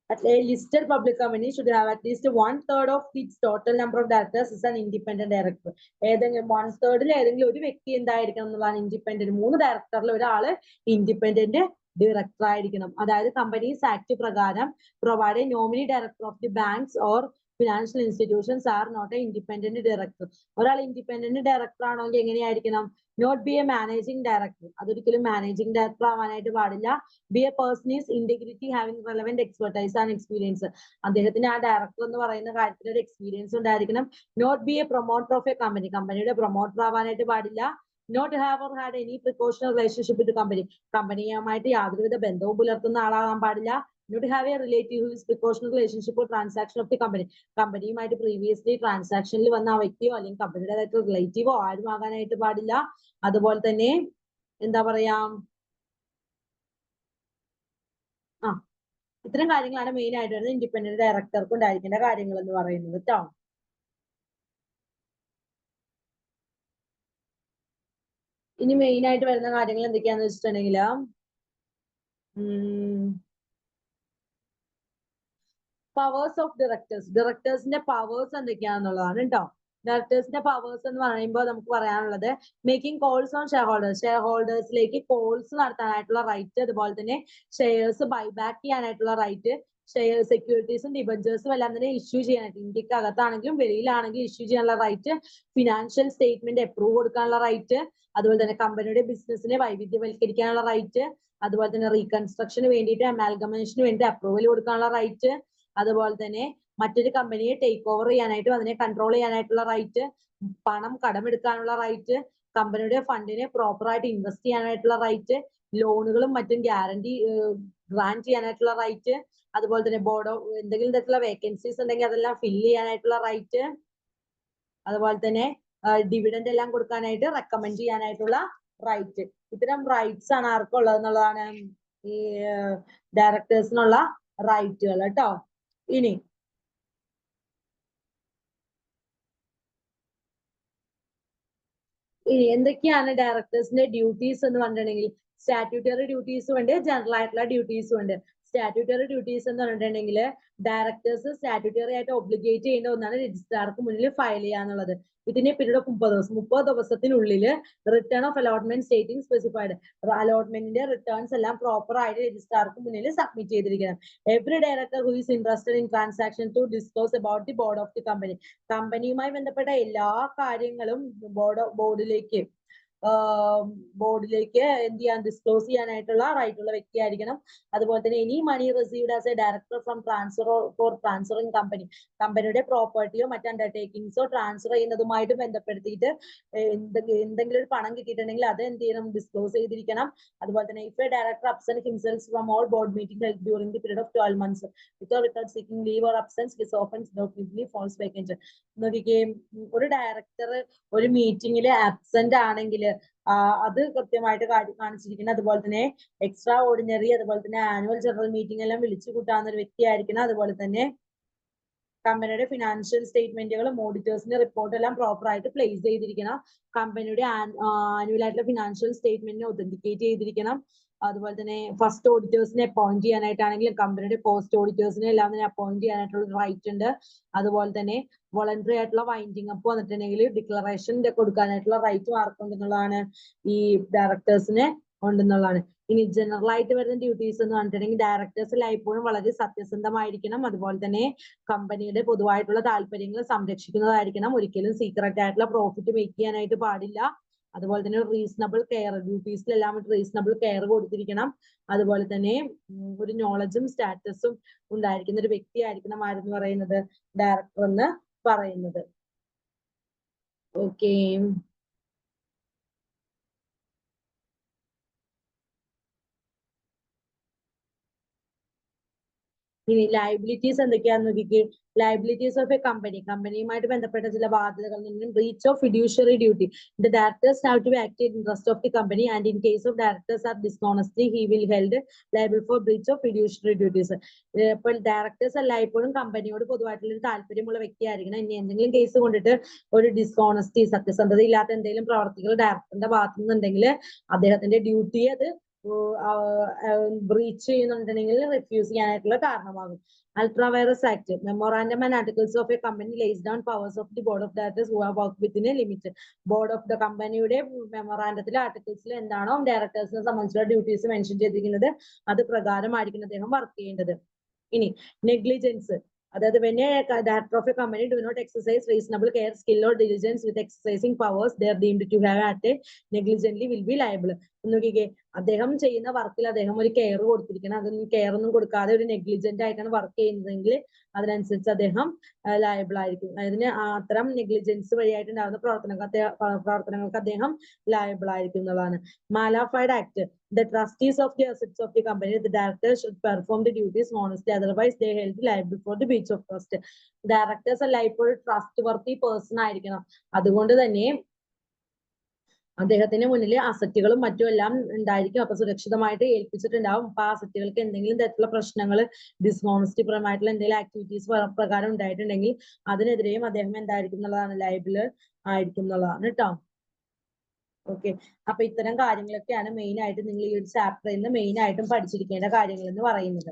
a listed public company should have at least 1/3 of its total number of directors as an independent director. ഏതെങ്കിലും 1/3 ഏതെങ്കിലും ഒരു വ്യക്തി എന്തായിരിക്കണം എന്നുള്ളതാണ് ഇൻഡിപെൻഡന്റ്. 3 ഡയറക്ടറിൽ ഒരാള് ഇൻഡിപെൻഡന്റ് ഡയറക്ടർ ആയിരിക്കണം. അതായത് കമ്പനീസ് ആക്ട് പ്രകാരം provide nominee director of the banks or financial institutions are not a independent director. ഒരാൾ ഇൻഡിപെൻഡന്റ് ഡയറക്ടർ ആണെങ്കിൽ എങ്ങനെയായിരിക്കണം? Not be a managing director. അതൊരിക്കലും മാനേജിംഗ് ഡയറക്ടർ ആവാനായിട്ട് പാടില്ല. Be a person is integrity having relevant expertise and experience. അദ്ദേഹത്തിന് ആ director എന്ന് പറയുന്ന കാര്യത്തിൽ ഒരു എക്സ്പീരിയൻസ് ഉണ്ടായിരിക്കണം. Not be a promoter of a company. കമ്പനിയുടെ പ്രൊമോട്ടർ ആവാനായിട്ട് പാടില്ല. Not have or had any precautional relationship with company. കമ്പനിയുമായിട്ട് യാതൊരുവിധ ബന്ധവും പുലർത്തുന്ന ആളാകാൻ പാടില്ല. Not have a relative who is precautional relationship or transaction of the company. കമ്പനിയുമായിട്ട് പ്രീവിയസ്ലി ട്രാൻസാക്ഷനിൽ വന്ന ആ വ്യക്തിയോ അല്ലെങ്കിൽ കമ്പനിയുടേതായിട്ടുള്ള റിലേറ്റീവോ ആരും ആകാനായിട്ട് പാടില്ല. അതുപോലെ തന്നെ എന്താ പറയാ, ഇത്തരം കാര്യങ്ങളാണ് മെയിൻ ആയിട്ട് വരുന്നത് ഇൻഡിപെൻഡന്റ് ഡയറക്ടർക്ക് ഉണ്ടായിരിക്കേണ്ട കാര്യങ്ങൾ എന്ന് പറയുന്നത് കേട്ടോ. ഇനി മെയിൻ ആയിട്ട് വരുന്ന കാര്യങ്ങൾ എന്തൊക്കെയാന്ന് വെച്ചിട്ടുണ്ടെങ്കിൽ പവേഴ്സ് ഓഫ് ഡയറക്ടേഴ്സ്, ഡയറക്ടേഴ്സിന്റെ പവേഴ്സ് എന്തൊക്കെയാണെന്നുള്ളതാണ് കേട്ടോ. ഡയറക്ടേഴ്സിന്റെ പവേഴ്സ് എന്ന് പറയുമ്പോൾ നമുക്ക് പറയാനുള്ളത് മേക്കിംഗ് കോൾസ് ഓൺ ഷെയർ ഹോൾഡേഴ്സിലേക്ക് കോൾസ് നടത്താനായിട്ടുള്ള റൈറ്റ്, അതുപോലെ തന്നെ ഷെയർസ് ബൈബാക്ക് ചെയ്യാനായിട്ടുള്ള റൈറ്റ്, ഷെയർ സെക്യൂരിറ്റീസും ഡിബഞ്ചേഴ്സും എല്ലാം തന്നെ ഇഷ്യൂ ചെയ്യാനായിട്ട് ഇന്ത്യക്ക് അകത്താണെങ്കിലും വെളിയിലാണെങ്കിലും ഇഷ്യൂ ചെയ്യാനുള്ള റൈറ്റ്, ഫിനാൻഷ്യൽ സ്റ്റേറ്റ്മെന്റ് അപ്രൂവ് കൊടുക്കാനുള്ള റൈറ്റ്, അതുപോലെ തന്നെ കമ്പനിയുടെ ബിസിനസിനെ വൈവിധ്യവൽക്കരിക്കാനുള്ള റൈറ്റ്, അതുപോലെ തന്നെ റീകൺസ്ട്രക്ഷന് വേണ്ടിയിട്ട് അമാൽഗമേഷന് വേണ്ടി അപ്രൂവൽ കൊടുക്കാനുള്ള റൈറ്റ്, അതുപോലെ തന്നെ മറ്റൊരു കമ്പനിയെ ടേക്ക് ഓവർ ചെയ്യാനായിട്ടും അതിനെ കൺട്രോൾ ചെയ്യാനായിട്ടുള്ള റൈറ്റ്, പണം കടമെടുക്കാനുള്ള റൈറ്റ്, കമ്പനിയുടെ ഫണ്ടിനെ പ്രോപ്പറായിട്ട് ഇൻവെസ്റ്റ് ചെയ്യാനായിട്ടുള്ള റൈറ്റ്, ലോണുകളും മറ്റും ഗ്രാന്റ് ചെയ്യാനായിട്ടുള്ള റൈറ്റ്, അതുപോലെ തന്നെ ബോർഡ് ഓഫ് എന്തെങ്കിലും തരത്തിലുള്ള വേക്കൻസീസ് ഉണ്ടെങ്കിൽ അതെല്ലാം ഫില്ല് ചെയ്യാനായിട്ടുള്ള റൈറ്റ്, അതുപോലെ തന്നെ ഡിവിഡൻഡ് എല്ലാം കൊടുക്കാനായിട്ട് റെക്കമെൻഡ് ചെയ്യാനായിട്ടുള്ള റൈറ്റ്. ഇത്തരം റൈറ്റ്സ് ആണ് ആർക്കുള്ളത് എന്നുള്ളതാണ് ഈ ഡയറക്ടേഴ്സിനുള്ള റൈറ്റുകൾ കേട്ടോ. ഇനി എന്തൊക്കെയാണ് ഡയറക്ടേഴ്സിന്റെ ഡ്യൂട്ടീസ് എന്ന് പറഞ്ഞിട്ടുണ്ടെങ്കിൽ സ്റ്റാറ്റ്യൂട്ടറി ഡ്യൂട്ടീസും ഉണ്ട്, ജനറൽ ആയിട്ടുള്ള ഡ്യൂട്ടീസും ഉണ്ട്. സ്റ്റാറ്റ്യൂട്ടറി ഡ്യൂട്ടീസ് എന്ന് പറഞ്ഞിട്ടുണ്ടെങ്കിൽ ഡയറക്ടേഴ്സ് സ്റ്റാറ്റ്യൂട്ടറി ആയിട്ട് ഒബ്ലിഗേറ്റ് ചെയ്യേണ്ട ഒന്നാണ് രജിസ്ട്രാർക്ക് മുന്നിൽ ഫയൽ ചെയ്യാന്നുള്ളത്. ഇതിന്റെ പീരീഡ് ഓഫ് 30 ദിവസത്തിനുള്ളിൽ return of allotment stating specified, അലോട്ട്മെന്റിന്റെ റിട്ടേൺസ് എല്ലാം പ്രോപ്പർ ആയിട്ട് രജിസ്ട്രാർക്ക് മുന്നിൽ സബ്മിറ്റ് ചെയ്തിരിക്കണം. Every director who is interested in transaction to disclose about the board of the company, കമ്പനിയുമായി ബന്ധപ്പെട്ട എല്ലാ കാര്യങ്ങളും ബോർഡിലേക്ക് എന്ത് ചെയ്യാൻ ഡിസ്ക്ലോസ് ചെയ്യാനായിട്ടുള്ള റൈറ്റ് ഉള്ള വ്യക്തിയായിരിക്കണം. അതുപോലെ തന്നെ any money received as a director from transfer for transferring company, കമ്പനിയുടെ പ്രോപ്പർട്ടിയോ മറ്റ് അണ്ടർടേക്കിങ്സോ ട്രാൻസ്ഫർ ചെയ്യുന്നതുമായിട്ട് ബന്ധപ്പെടുത്തിയിട്ട് എന്തെങ്കിലും ഒരു പണം കിട്ടിയിട്ടുണ്ടെങ്കിൽ അത് എന്ത് ചെയ്യണം, ഡിസ്ക്ലോസ് ചെയ്തിരിക്കണം. അതുപോലെ തന്നെ if A director absent himself from all board meeting held during the period of 12 months without seeking leave or absence, his offense doubly falls vacant. നോക്കിക്കേ, ഒരു ഡയറക്ടർ ഒരു മീറ്റിംഗിൽ ആബ്സെന്റ് ആണെങ്കിൽ അത് കൃത്യമായിട്ട് കാണിച്ചിരിക്കണം. അതുപോലെ തന്നെ എക്സ്ട്രാ ഓർഡിനറി, അതുപോലെ തന്നെ ആനുവൽ ജനറൽ മീറ്റിംഗ് എല്ലാം വിളിച്ചു കൂട്ടാവുന്ന ഒരു വ്യക്തിയായിരിക്കണം. അതുപോലെ തന്നെ കമ്പനിയുടെ ഫിനാൻഷ്യൽ സ്റ്റേറ്റ്മെന്റുകളും ഓഡിറ്റേഴ്സിന്റെ റിപ്പോർട്ട് എല്ലാം പ്രോപ്പർ ആയിട്ട് പ്ലേസ് ചെയ്തിരിക്കണം. കമ്പനിയുടെ ആനുവൽ ആയിട്ടുള്ള ഫിനാൻഷ്യൽ സ്റ്റേറ്റ്മെന്റിനെ ഒതന്റിക്കേറ്റ് ചെയ്തിരിക്കണം. അതുപോലെ തന്നെ ഫസ്റ്റ് ഓഡിറ്റേഴ്സിനെ അപ്പോയിന്റ് ചെയ്യാനായിട്ടാണെങ്കിലും കമ്പനിയുടെ പോസ്റ്റ് ഓഡിറ്റേഴ്സിനെ എല്ലാം തന്നെ അപ്പോയിന്റ് ചെയ്യാനായിട്ടുള്ള റൈറ്റ് ഉണ്ട്. അതുപോലെ തന്നെ വോളണ്ടറി ആയിട്ടുള്ള വൈൻഡിങ് അപ്പ് വന്നിട്ടുണ്ടെങ്കിൽ ഡിക്ലറേഷൻ കൊടുക്കാനായിട്ടുള്ള റൈറ്റും ആർക്കുണ്ടെന്നുള്ളതാണ്, ഈ ഡയറക്ടേഴ്സിന് ഉണ്ടെന്നുള്ളതാണ്. ഇനി ജനറൽ ആയിട്ട് വരുന്ന ഡ്യൂട്ടീസ് എന്ന് പറഞ്ഞിട്ടുണ്ടെങ്കിൽ ഡയറക്ടേഴ്സ് എല്ലായ്പ്പോഴും വളരെ സത്യസന്ധമായിരിക്കണം. അതുപോലെ തന്നെ കമ്പനിയുടെ പൊതുവായിട്ടുള്ള താല്പര്യങ്ങൾ സംരക്ഷിക്കുന്നതായിരിക്കണം. ഒരിക്കലും സീക്രട്ട് ആയിട്ടുള്ള പ്രോഫിറ്റ് മേക്ക് ചെയ്യാനായിട്ട് പാടില്ല. അതുപോലെ തന്നെ റീസണബിൾ കെയർ, ഡ്യൂട്ടീസിലെല്ലാം റീസണബിൾ കെയർ കൊടുത്തിരിക്കണം. അതുപോലെ തന്നെ ഒരു നോളജും സ്റ്റാറ്റസും ഉണ്ടായിരിക്കുന്ന ഒരു വ്യക്തിയായിരിക്കണം ആരെന്ന് പറയുന്നത്, ഡയറക്ടർ എന്ന് പറയുന്നത്. ഓക്കെ, ഇനി ലയബിലിറ്റീസ് എന്തൊക്കെയാന്ന് നോക്കിക്കേ. ലയബിലിറ്റീസ് ഓഫ് എ കമ്പനി, കമ്പനിയുമായിട്ട് ബന്ധപ്പെട്ട ചില ബാധ്യതകൾ നിന്നും breach of fiduciary duty, the directors have to be act in interest of the company and in case of directors are dishonesty he will held liable for breach of fiduciary duties. ഇപ്പോൾ directors എല്ലായ്പ്പോഴും കമ്പനിയോട് പൊതുവായിട്ടുള്ള ഒരു താല്പര്യമുള്ള വ്യക്തിയായിരിക്കണം. ഇനി എന്തെങ്കിലും case കൊണ്ടിട്ട് ഒരു ഡിസ്ഹോണസ്റ്റി, സത്യസന്ധത ഇല്ലാത്ത എന്തെങ്കിലും പ്രവർത്തികൾ ഡയറക്ടറിന്റെ ഭാഗത്തു നിന്നുണ്ടെങ്കിൽ അദ്ദേഹത്തിന്റെ ഡ്യൂട്ടി അത് ബ്രീച്ച് ചെയ്യുന്നുണ്ടെങ്കിൽ റിഫ്യൂസ് ചെയ്യാനായിട്ടുള്ള കാരണമാകും. Ultra Vires Act, Memorandum and Articles of a company lays down powers of the board of directors who have worked within a limit. Board of the കമ്പനിയുടെ മെമ്മോറാണ്ടത്തിലെ ആർട്ടിക്കിൾസിൽ എന്താണോ ഡയറക്ടേഴ്സിനെ സംബന്ധിച്ചുള്ള ഡ്യൂട്ടീസ് മെൻഷൻ ചെയ്തിരിക്കുന്നത് അത് പ്രകാരമായിരിക്കും അദ്ദേഹം വർക്ക് ചെയ്യേണ്ടത്. ഇനി നെഗ്ലിജൻസ്, അതായത് when a director of a company do not exercise reasonable care, skill or diligence with exercising powers they are deemed to have acted negligently will be liable. നോക്കിക്കേ, അദ്ദേഹം ചെയ്യുന്ന വർക്കിൽ അദ്ദേഹം ഒരു കെയർ കൊടുത്തിരിക്കണം. അതൊന്നും കെയർ ഒന്നും കൊടുക്കാതെ ഒരു നെഗ്ലിജന്റ് ആയിട്ടാണ് വർക്ക് ചെയ്യുന്നതെങ്കിൽ അതിനനുസരിച്ച് അദ്ദേഹം ലയബിൾ ആയിരിക്കും. അതിന് അത്തരം നെഗ്ലിജൻസ് വഴിയായിട്ടുണ്ടാകുന്ന പ്രവർത്തനങ്ങൾക്ക് അദ്ദേഹം ലയബിൾ ആയിരിക്കും എന്നുള്ളതാണ്. മാലാഫൈഡ് act, the trustees of the assets of the company, the directors should perform the duties honestly, otherwise they held liable for the breach of trust. Directors എല്ലായ്പ്പോഴും ട്രസ്റ്റ് വർത്തി പേഴ്സൺ ആയിരിക്കണം. അതുകൊണ്ട് തന്നെ അദ്ദേഹത്തിന് മുന്നിൽ അസറ്റുകളും മറ്റും എല്ലാം ഉണ്ടായിരിക്കും. അപ്പൊ സുരക്ഷിതമായിട്ട് ഏൽപ്പിച്ചിട്ടുണ്ടാവും. അപ്പൊ ആ അസറ്റുകൾക്ക് എന്തെങ്കിലും തരത്തിലുള്ള പ്രശ്നങ്ങൾ, ഡിസ്ഹോണസ്റ്റി പരമായിട്ടുള്ള എന്തെങ്കിലും ആക്ടിവിറ്റീസ് പ്രകാരം ഉണ്ടായിട്ടുണ്ടെങ്കിൽ അതിനെതിരെയും അദ്ദേഹം എന്തായിരിക്കും എന്നുള്ളതാണ്, ലയബിൾ ആയിരിക്കും എന്നുള്ളതാണ് കേട്ടോ. ഓക്കെ, അപ്പൊ ഇത്തരം കാര്യങ്ങളൊക്കെയാണ് മെയിൻ ആയിട്ട് നിങ്ങൾ ഈ ഒരു ചാപ്റ്ററിൽ നിന്ന് മെയിൻ ആയിട്ടും പഠിച്ചിരിക്കേണ്ട കാര്യങ്ങൾ എന്ന് പറയുന്നത്.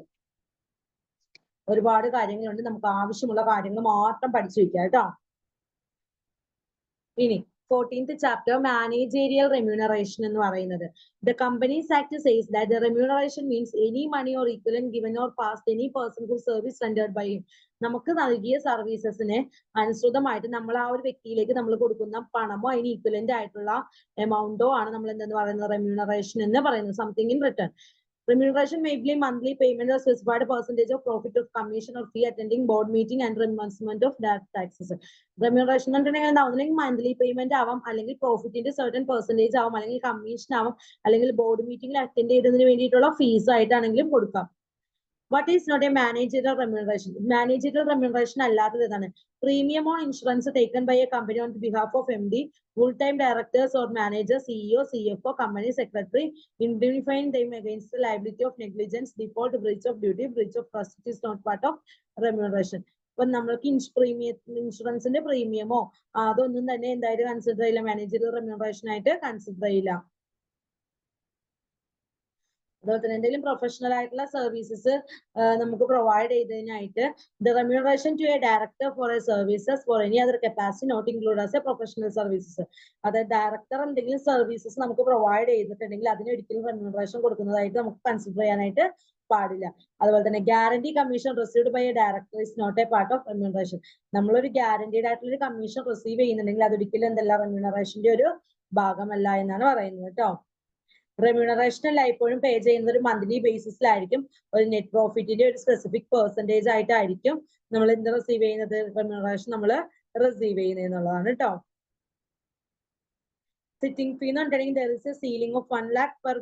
ഒരുപാട് കാര്യങ്ങളുണ്ട്, നമുക്ക് ആവശ്യമുള്ള കാര്യങ്ങൾ മാത്രം പഠിച്ചു വെക്കുക കേട്ടോ. ഇനി 14th ചാപ്റ്റർ മാനേജീരിയൽ റെമ്യൂണറേഷൻ എന്ന് പറയുന്നത്. The Companies Act says that the remuneration means any money or equivalent given or passed any person whose service rendered by him. നമുക്ക് നൽകിയ സർവീസസിന് അനുസൃതമായിട്ട് നമ്മൾ ആ ഒരു വ്യക്തിയിലേക്ക് നമ്മൾ കൊടുക്കുന്ന പണമോ അതിന് ഈക്വലന്റ് ആയിട്ടുള്ള എമൗണ്ടോ ആണ് നമ്മൾ എന്തെന്ന് പറയുന്നത് റെമ്യൂണറേഷൻ എന്ന് പറയുന്നത്. Something in return. Remuneration may be monthly payment or specified percentage of profit of commission or fee attending board meeting and reimbursement of that taxes. Remuneration ഒന്നെങ്കിൽ മന്ത്ലി പേയ്മെന്റ് ആവാം, അല്ലെങ്കിൽ പ്രോഫിറ്റിന്റെ certain percentage ആവാം, അല്ലെങ്കിൽ commission ആവാം, അല്ലെങ്കിൽ board മീറ്റിംഗിൽ attend ചെയ്തതിന് വേണ്ടിയിട്ടുള്ള ഫീസ് ആയിട്ടാണെങ്കിലും കൊടുക്കാം. What is not a managerial remuneration? Managerial remuneration അല്ലാത്തത് ഏതാണ്? Premium on insurance taken by a company on behalf of MD, full-time directors or managers, CEO, CFO, company secretary, indemnifying them against the liability of negligence, default, breach of duty, breach of trust is not part of remuneration. ഇപ്പൊ നമ്മൾക്ക് ഇൻഷുറൻസിന്റെ പ്രീമിയമോ അതൊന്നും തന്നെ എന്തായാലും consider ചെയ്യില്ല, managerial remuneration ആയിട്ട് consider ചെയ്യില്ല. അതുപോലെ തന്നെ എന്തെങ്കിലും പ്രൊഫഷണൽ ആയിട്ടുള്ള സർവീസസ് നമുക്ക് പ്രൊവൈഡ് ചെയ്തതിനായിട്ട് the remuneration to a director for a services for any other capacity not include as a professional services. അതായത് ഡയറക്ടർ എന്തെങ്കിലും സർവീസസ് നമുക്ക് പ്രൊവൈഡ് ചെയ്തിട്ടുണ്ടെങ്കിൽ അതിന് ഒരിക്കലും റെമ്യൂണറേഷൻ കൊടുക്കുന്നതായിട്ട് നമുക്ക് കൺസിഡർ ചെയ്യാനായിട്ട് പാടില്ല. അതുപോലെ തന്നെ guarantee commission received by a director is not a part of remuneration. നമ്മളൊരു ഗ്യാരണ്ടീഡ് ആയിട്ടുള്ള ഒരു കമ്മീഷൻ റിസീവ് ചെയ്യുന്നുണ്ടെങ്കിൽ അതൊരിക്കലും എന്തല്ല റെമ്യൂണറേഷന്റെ ഒരു ഭാഗമല്ല എന്നാണ് പറയുന്നത് കേട്ടോ. റെമ്യൂണറേഷൻ അല്ല എപ്പോഴും പേ ചെയ്യുന്നത് ഒരു മന്ത്ലി ബേസിസിലായിരിക്കും, ഒരു നെറ്റ് പ്രോഫിറ്റിന്റെ ഒരു സ്പെസിഫിക് പെർസെന്റേജ് ആയിട്ടായിരിക്കും നമ്മൾ എന്ത് റിസീവ് ചെയ്യുന്നത്, റെമ്യൂണറേഷൻ നമ്മൾ റിസീവ് ചെയ്യുന്നത് എന്നുള്ളതാണ് കേട്ടോ. Sitting fee എന്ന് പറഞ്ഞിട്ടുണ്ടെങ്കിൽ there is a ceiling of 1 lakh per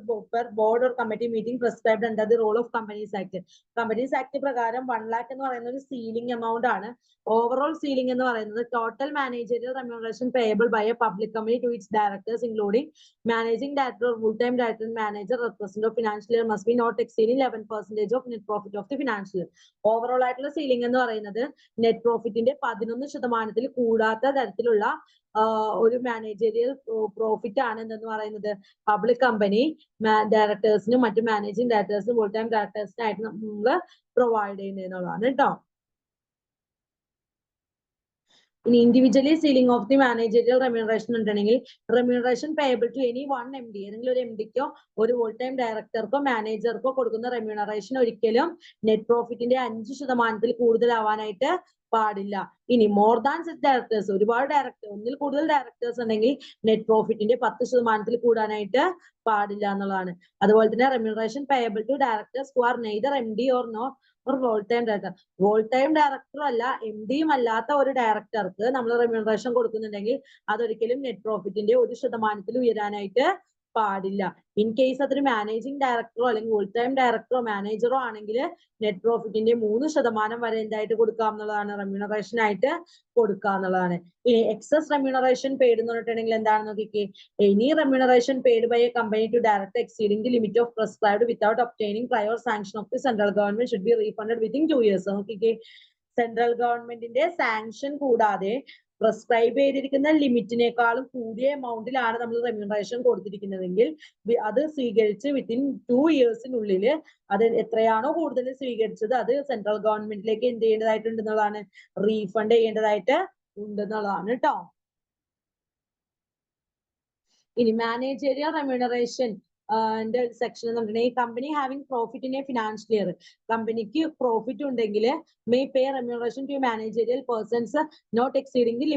board or committee meeting prescribed under the role of Companies Act. Companies Act പ്രകാരം 1 lakh എന്ന് പറയുന്ന ഒരു സീലിംഗ് എമൗണ്ട് ആണ്. ഓവറോൾ സീലിംഗ് എന്ന് പറയുന്നത് total managerial remuneration payable by a public company to its directors including managing director, full time director, manager, representative of financial year must be not exceeding 11% of net profit of the financial year. Overall ആയിട്ടുള്ള ceiling എന്ന് പറയുന്നത് net പ്രോഫിറ്റിന്റെ 11% കൂടാത്ത തരത്തിലുള്ള ഒരു managerial profit ആണ് എന്ന് പറയുന്നത് public company ഡയറക്ടേഴ്സിനും മറ്റു മാനേജിംഗ് ഡയറക്ടേഴ്സിനും ഫുൾ ടൈം ഡയറക്ടേഴ്സിനായിട്ട് നമ്മൾ പ്രൊവൈഡ് ചെയ്യുന്നതാണ് കേട്ടോ. ഇനി individually ceiling of the managerial remuneration ഉണ്ടെങ്കിൽ remuneration payable to any one MD, ഏതെങ്കിലും ഒരു MDക്കോ ഒരു ഫുൾ ടൈം ഡയറക്ടർക്കോ മാനേജർക്കോ കൊടുക്കുന്ന റെമ്യൂണറേഷൻ ഒരിക്കലും നെറ്റ് പ്രോഫിറ്റിന്റെ 5% കൂടുതലാവാനായിട്ട് പാടില്ല. ഇനി മോർ ദാൻ 6 ഡയറക്ടേഴ്സ്, ഒരുപാട് ഒന്നിൽ കൂടുതൽ ഡയറക്ടേഴ്സ് ഉണ്ടെങ്കിൽ നെറ്റ് പ്രോഫിറ്റിന്റെ 10% കൂടാനായിട്ട് പാടില്ല എന്നുള്ളതാണ്. അതുപോലെ തന്നെ remuneration payable to directors who are neither MD or no or whole time director. Whole time director അല്ല MDയും അല്ലാത്ത ഒരു ഡയറക്ടർക്ക് നമ്മൾ റെമ്യൂണറേഷൻ കൊടുക്കുന്നുണ്ടെങ്കിൽ അതൊരിക്കലും നെറ്റ് പ്രോഫിറ്റിന്റെ 1% ഉയരാനായിട്ട് പാടില്ല. ഇൻ കേസ് അതൊരു മാനേജിംഗ് ഡയറക്ടറോ അല്ലെങ്കിൽ ഫുൾ ടൈം ഡയറക്ടറോ മാനേജറോ ആണെങ്കിൽ നെറ്റ് പ്രോഫിറ്റിന്റെ 3% വരെ എന്തായിട്ട് കൊടുക്കാം എന്നുള്ളതാണ്, റെമ്യൂണറേഷൻ ആയിട്ട് കൊടുക്കുക എന്നുള്ളതാണ്. ഇനി എക്സസ് റെമ്യൂണറേഷൻ പെയ്ഡ് എന്ന് പറഞ്ഞിട്ടുണ്ടെങ്കിൽ എന്താണെന്ന് നോക്കിക്കേ. Any remuneration paid by a company to director exceeding the limit of prescribed without obtaining prior sanction of the central government should be refunded within 2 years. നോക്കിക്കേ, സെൻട്രൽ ഗവൺമെന്റിന്റെ സാങ്ഷൻ കൂടാതെ prescribe ചെയ്തിരിക്കുന്ന ലിമിറ്റിനേക്കാളും കൂടിയ എമൗണ്ടിലാണ് നമ്മൾ റെമ്യൂണറേഷൻ കൊടുത്തിരിക്കുന്നതെങ്കിൽ അത് സ്വീകരിച്ച് വിത്തിൻ 2 yearsനുള്ളിൽ അത് എത്രയാണോ കൂടുതൽ സ്വീകരിച്ചത് അത് സെൻട്രൽ ഗവൺമെന്റിലേക്ക് എന്ത് ചെയ്യേണ്ടതായിട്ടുണ്ടെന്നുള്ളതാണ്, റീഫണ്ട് ചെയ്യേണ്ടതായിട്ട് ഉണ്ടെന്നുള്ളതാണ് കേട്ടോ. ഇനി മാനേജറിയൽ റെമ്യൂണറേഷൻ സെക്ഷൻ എന്ന് പറഞ്ഞിട്ടുണ്ടെങ്കിൽ company having profit in a financial year, കമ്പനിക്ക് പ്രോഫിറ്റ് ഉണ്ടെങ്കിൽ may pay remuneration to managerial persons not exceeding the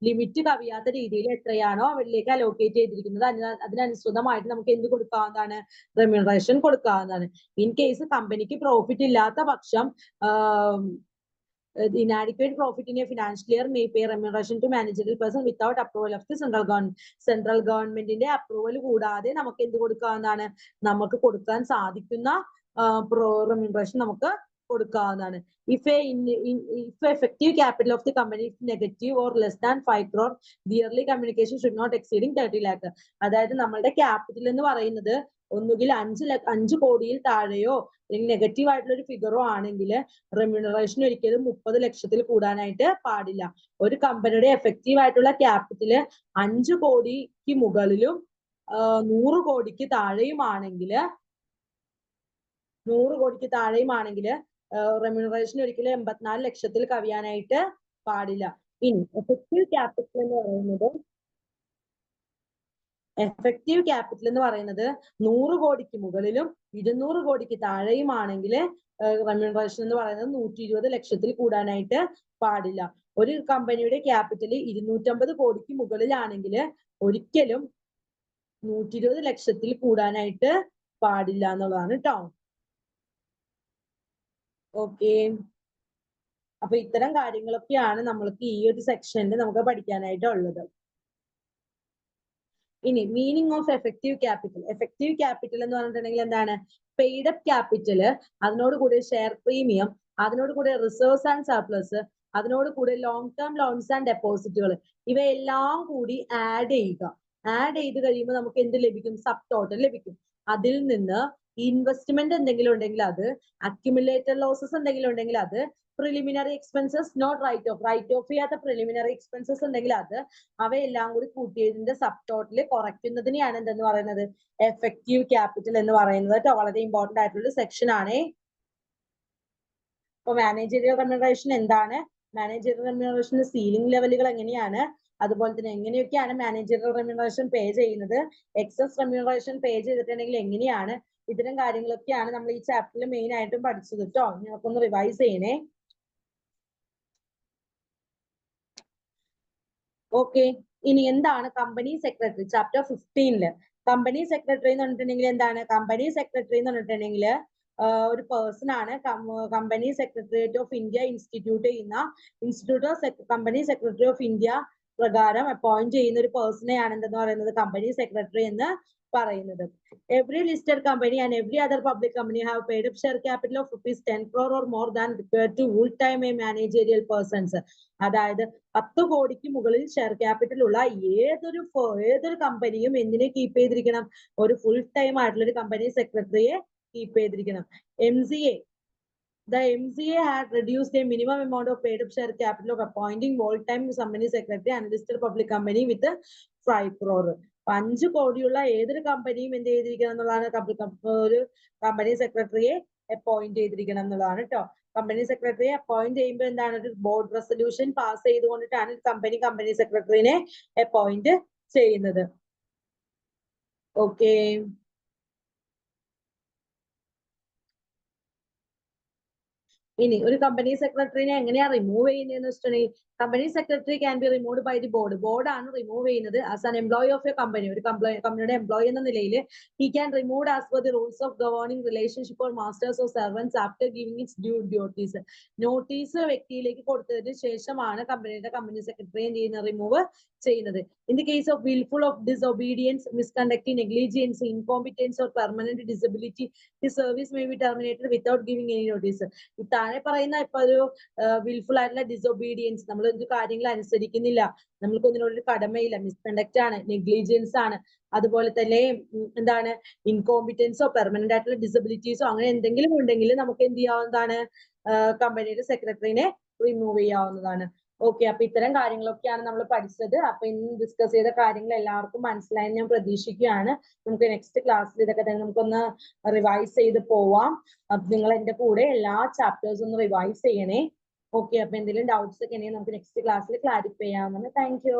limit കവിയാത്ത രീതിയിൽ എത്രയാണോ അവരിലേക്ക് അലോക്കേറ്റ് ചെയ്തിരിക്കുന്നത് അതിനനുസൃതമായിട്ട് നമുക്ക് എന്ത് കൊടുക്കാവുന്നതാണ്, റെമ്യൂണറേഷൻ കൊടുക്കാവുന്നതാണ്. ഇൻ കേസ് കമ്പനിക്ക് പ്രോഫിറ്റ് ഇല്ലാത്ത പക്ഷം inadequate profit in a financial year may pay remuneration to managerial person without approval of the central government. Central governmentന്റെ അപ്രൂവൽ കൂടാതെ നമുക്ക് എന്ത് കൊടുക്കാവുന്നതാണ്, നമുക്ക് കൊടുക്കാൻ സാധിക്കുന്ന remuneration നമുക്ക് കൊടുക്കാവുന്നതാണ്. If effective capital of the company is negative or less than 5 crore, the yearly communication should not exceeding 30 lakh. അതായത് നമ്മളുടെ ക്യാപിറ്റൽ എന്ന് പറയുന്നത് ഒന്നുകിൽ 5 കോടിയിൽ താഴെയോ അല്ലെങ്കിൽ നെഗറ്റീവ് ആയിട്ടുള്ള ഒരു ഫിഗറോ ആണെങ്കിൽ റെമ്യൂണറേഷൻ ഒരിക്കലും 30 ലക്ഷത്തിൽ കൂടാനായിട്ട് പാടില്ല. ഒരു കമ്പനിയുടെ എഫക്റ്റീവ് ആയിട്ടുള്ള ക്യാപിറ്റൽ 5 കോടിക്ക് മുകളിലും 100 കോടിക്ക് താഴെയുമാണെങ്കിൽ റെമ്യൂണറേഷൻ ഒരിക്കലും 84 ലക്ഷത്തിൽ കവിയാനായിട്ട് പാടില്ല. ഇനി എഫക്റ്റീവ് ക്യാപിറ്റൽ എന്ന് പറയുന്നത് 100 കോടിക്ക് മുകളിലും 200 കോടിക്ക് താഴെയുമാണെങ്കിൽ റെമ്യൂണറേഷൻ എന്ന് പറയുന്നത് 120 ലക്ഷത്തിൽ കൂടാനായിട്ട് പാടില്ല. ഒരു കമ്പനിയുടെ ക്യാപിറ്റൽ 250 കോടിക്ക് മുകളിലാണെങ്കിൽ ഒരിക്കലും 120 ലക്ഷത്തിൽ കൂടാനായിട്ട് പാടില്ല എന്നുള്ളതാണ് കേട്ടോ. ഓക്കെ, അപ്പൊ ഇത്തരം കാര്യങ്ങളൊക്കെയാണ് നമ്മൾക്ക് ഈ ഒരു സെക്ഷനിൽ നമുക്ക് പഠിക്കാനായിട്ടുള്ളത്. ഇനി meaning of effective capital. Effective capital എന്ന് പറഞ്ഞിട്ടുണ്ടെങ്കിൽ എന്താണ്? പെയ്ഡ് അപ്പ് ക്യാപിറ്റൽ, അതിനോട് കൂടി ഷെയർ പ്രീമിയം, അതിനോട് കൂടി റിസർവ്സ് ആൻഡ് സർപ്ലസ്, അതിനോട് കൂടി ലോങ് ടേം ലോൺസ് ആൻഡ് ഡെപ്പോസിറ്റുകൾ, ഇവയെല്ലാം കൂടി ആഡ് ചെയ്യുക. ആഡ് ചെയ്ത് കഴിയുമ്പോൾ നമുക്ക് എന്ത് ലഭിക്കും? സബ് ടോട്ടൽ ലഭിക്കും. അതിൽ നിന്ന് ഇൻവെസ്റ്റ്മെന്റ് എന്തെങ്കിലും ഉണ്ടെങ്കിൽ അത്, അക്യുമുലേറ്റഡ് ലോസസ് എന്തെങ്കിലും ഉണ്ടെങ്കിൽ അത്, preliminary expenses not write off ചെയ്യാത്ത പ്രിലിമിനറി എക്സ്പെൻസസ് ഉണ്ടെങ്കിൽ അത്, അവയെല്ലാം കൂടി കൂട്ടിയതിന്റെ സബ് ടോട്ടൽ കുറയ്ക്കുന്നതിനെയാണ് എന്തെന്ന് പറയുന്നത്? എഫക്റ്റീവ് ക്യാപിറ്റൽ എന്ന് പറയുന്നത് കേട്ടോ. വളരെ ഇമ്പോർട്ടന്റ് ആയിട്ടുള്ള സെക്ഷൻ ആണ്. ഇപ്പൊ മാനേജറിയൽ റെമ്യൂണറേഷൻ എന്താണ്? മാനേജറിയൽ റെമ്യൂണറേഷന്റെ സീലിംഗ് ലെവലുകൾ എങ്ങനെയാണ്? അതുപോലെ തന്നെ എങ്ങനെയൊക്കെയാണ് മാനേജറിയൽ റെമ്യൂണറേഷൻ പേ ചെയ്യുന്നത്? എക്സസ് റെമ്യൂണറേഷൻ പേ ചെയ്തിട്ടുണ്ടെങ്കിൽ എങ്ങനെയാണ്? ഇത്തരം കാര്യങ്ങളൊക്കെയാണ് നമ്മൾ ഈ ചാപ്റ്ററിൽ മെയിൻ ആയിട്ടും പഠിച്ചത് കേട്ടോ. നിങ്ങൾക്കൊന്ന് റിവൈസ് ചെയ്യണേ. ഓക്കെ, ഇനി എന്താണ് company secretary? Chapter 15 company secretary എന്ന് പറഞ്ഞിട്ടുണ്ടെങ്കിൽ എന്താണ്? കമ്പനി സെക്രട്ടറി എന്ന് പറഞ്ഞിട്ടുണ്ടെങ്കിൽ ഒരു പേഴ്സൺ ആണ്. Company secretariat of India institute ചെയ്യുന്ന കമ്പനി സെക്രട്ടറി ഓഫ് ഇന്ത്യ പ്രകാരം അപ്പോയിന്റ് ചെയ്യുന്ന ഒരു പേഴ്സണെയാണ് എന്തെന്ന് പറയുന്നത്? കമ്പനി സെക്രട്ടറി എന്ന് പറയുന്നത്. Every listed company and every other public company have paid up share capital of ₹10 crore or more than required to full time a managerial persons. അതായത് 10 കോടിക്ക് മുകളിൽ ഷെയർ ക്യാപിറ്റൽ ഉള്ള ഏതൊരു കമ്പനിയും എന്തിനെ കീപ്പ് ചെയ്തിരിക്കണം? ഒരു ഫുൾ ടൈം ആയിട്ടുള്ള ഒരു കമ്പനി സെക്രട്ടറിയെ കീപ്പ് ചെയ്തിരിക്കണം. The MCA had reduced a minimum amount of paid up share capital of appointing full-time company secretary and listed public company with 5 crore. 5 കോടിയുള്ള ഏതൊരു കമ്പനിയും എന്ത് ചെയ്തിരിക്കണം എന്നുള്ളതാണ്? ഒരു കമ്പനി സെക്രട്ടറിയെ അപ്പോയിന്റ് ചെയ്തിരിക്കണം എന്നുള്ളതാണ് കേട്ടോ. കമ്പനി സെക്രട്ടറിയെ അപ്പോയിന്റ് ചെയ്യുമ്പോൾ എന്താണ്? ഒരു ബോർഡ് റെസൊല്യൂഷൻ പാസ് ചെയ്തുകൊണ്ടിട്ടാണ് കമ്പനി സെക്രട്ടറിനെ അപ്പോയിന്റ് ചെയ്യുന്നത്. ഓക്കെ, ഇനി ഒരു കമ്പനി സെക്രട്ടറിനെ എങ്ങനെയാ റിമൂവ് ചെയ്യുന്നതെന്ന് വെച്ചിട്ടുണ്ടെങ്കിൽ, company secretary can be removed by the board. ബോർഡാണ് റിമൂവ് ചെയ്യുന്നത്. As an employee of a company, ഒരു കമ്പനിയുടെ എംപ്ലോയി എന്ന നിലയിൽ he can remove as per the rules of governing relationship or masters or servants after giving its due notice. Notice വ്യക്തിയിലേക്ക് കൊടുത്തതിന് ശേഷമാണ് company secretary എന്ത് ചെയ്യുന്നത്? റിമൂവ് ചെയ്യുന്നത്. In the case of wilful of disobedience, misconduct, negligence, incompetence or permanent disability, the service may be terminated without giving any notice. താഴെ പറയുന്ന ഇപ്പൊ ഒരു വിൽഫുൾ ആയിട്ടുള്ള ഡിസൊബീഡിയൻസ്, നമ്മൾ എന്ത് കാര്യങ്ങൾ അനുസരിക്കുന്നില്ല, നമ്മൾക്ക് ഒന്നിനോടൊരു കടമയില്ല, മിസ്കണ്ടക്ട് ആണ്, നെഗ്ലിജൻസ് ആണ്, അതുപോലെ തന്നെ എന്താണ്, ഇൻകോമ്പിറ്റൻസോ പെർമനന്റ് ആയിട്ടുള്ള ഡിസബിലിറ്റീസോ അങ്ങനെ എന്തെങ്കിലും ഉണ്ടെങ്കിൽ നമുക്ക് എന്ത് ചെയ്യാവുന്നതാണ്? കമ്പനിയുടെ സെക്രട്ടറിനെ റിമൂവ് ചെയ്യാവുന്നതാണ്. ഓക്കെ, അപ്പൊ ഇത്തരം കാര്യങ്ങളൊക്കെയാണ് നമ്മൾ പഠിച്ചത്. അപ്പൊ ഇന്ന് ഡിസ്കസ് ചെയ്ത കാര്യങ്ങൾ എല്ലാവർക്കും മനസ്സിലായെന്ന് ഞാൻ പ്രതീക്ഷിക്കുകയാണ്. നമുക്ക് നെക്സ്റ്റ് ക്ലാസ്സിൽ ഇതൊക്കെ തന്നെ നമുക്കൊന്ന് റിവൈസ് ചെയ്ത് പോവാം. അപ്പൊ നിങ്ങൾ എന്റെ കൂടെ എല്ലാ ചാപ്റ്റേഴ്സും ഒന്ന് റിവൈസ് ചെയ്യണേ. ഓക്കെ, അപ്പൊ എന്തെങ്കിലും ഡൗട്ട്സ് ഒക്കെ ഉണ്ടെങ്കിൽ നമുക്ക് നെക്സ്റ്റ് ക്ലാസ്സിൽ ക്ലാരിഫൈ ചെയ്യാവുന്നതാണ്. Thank you.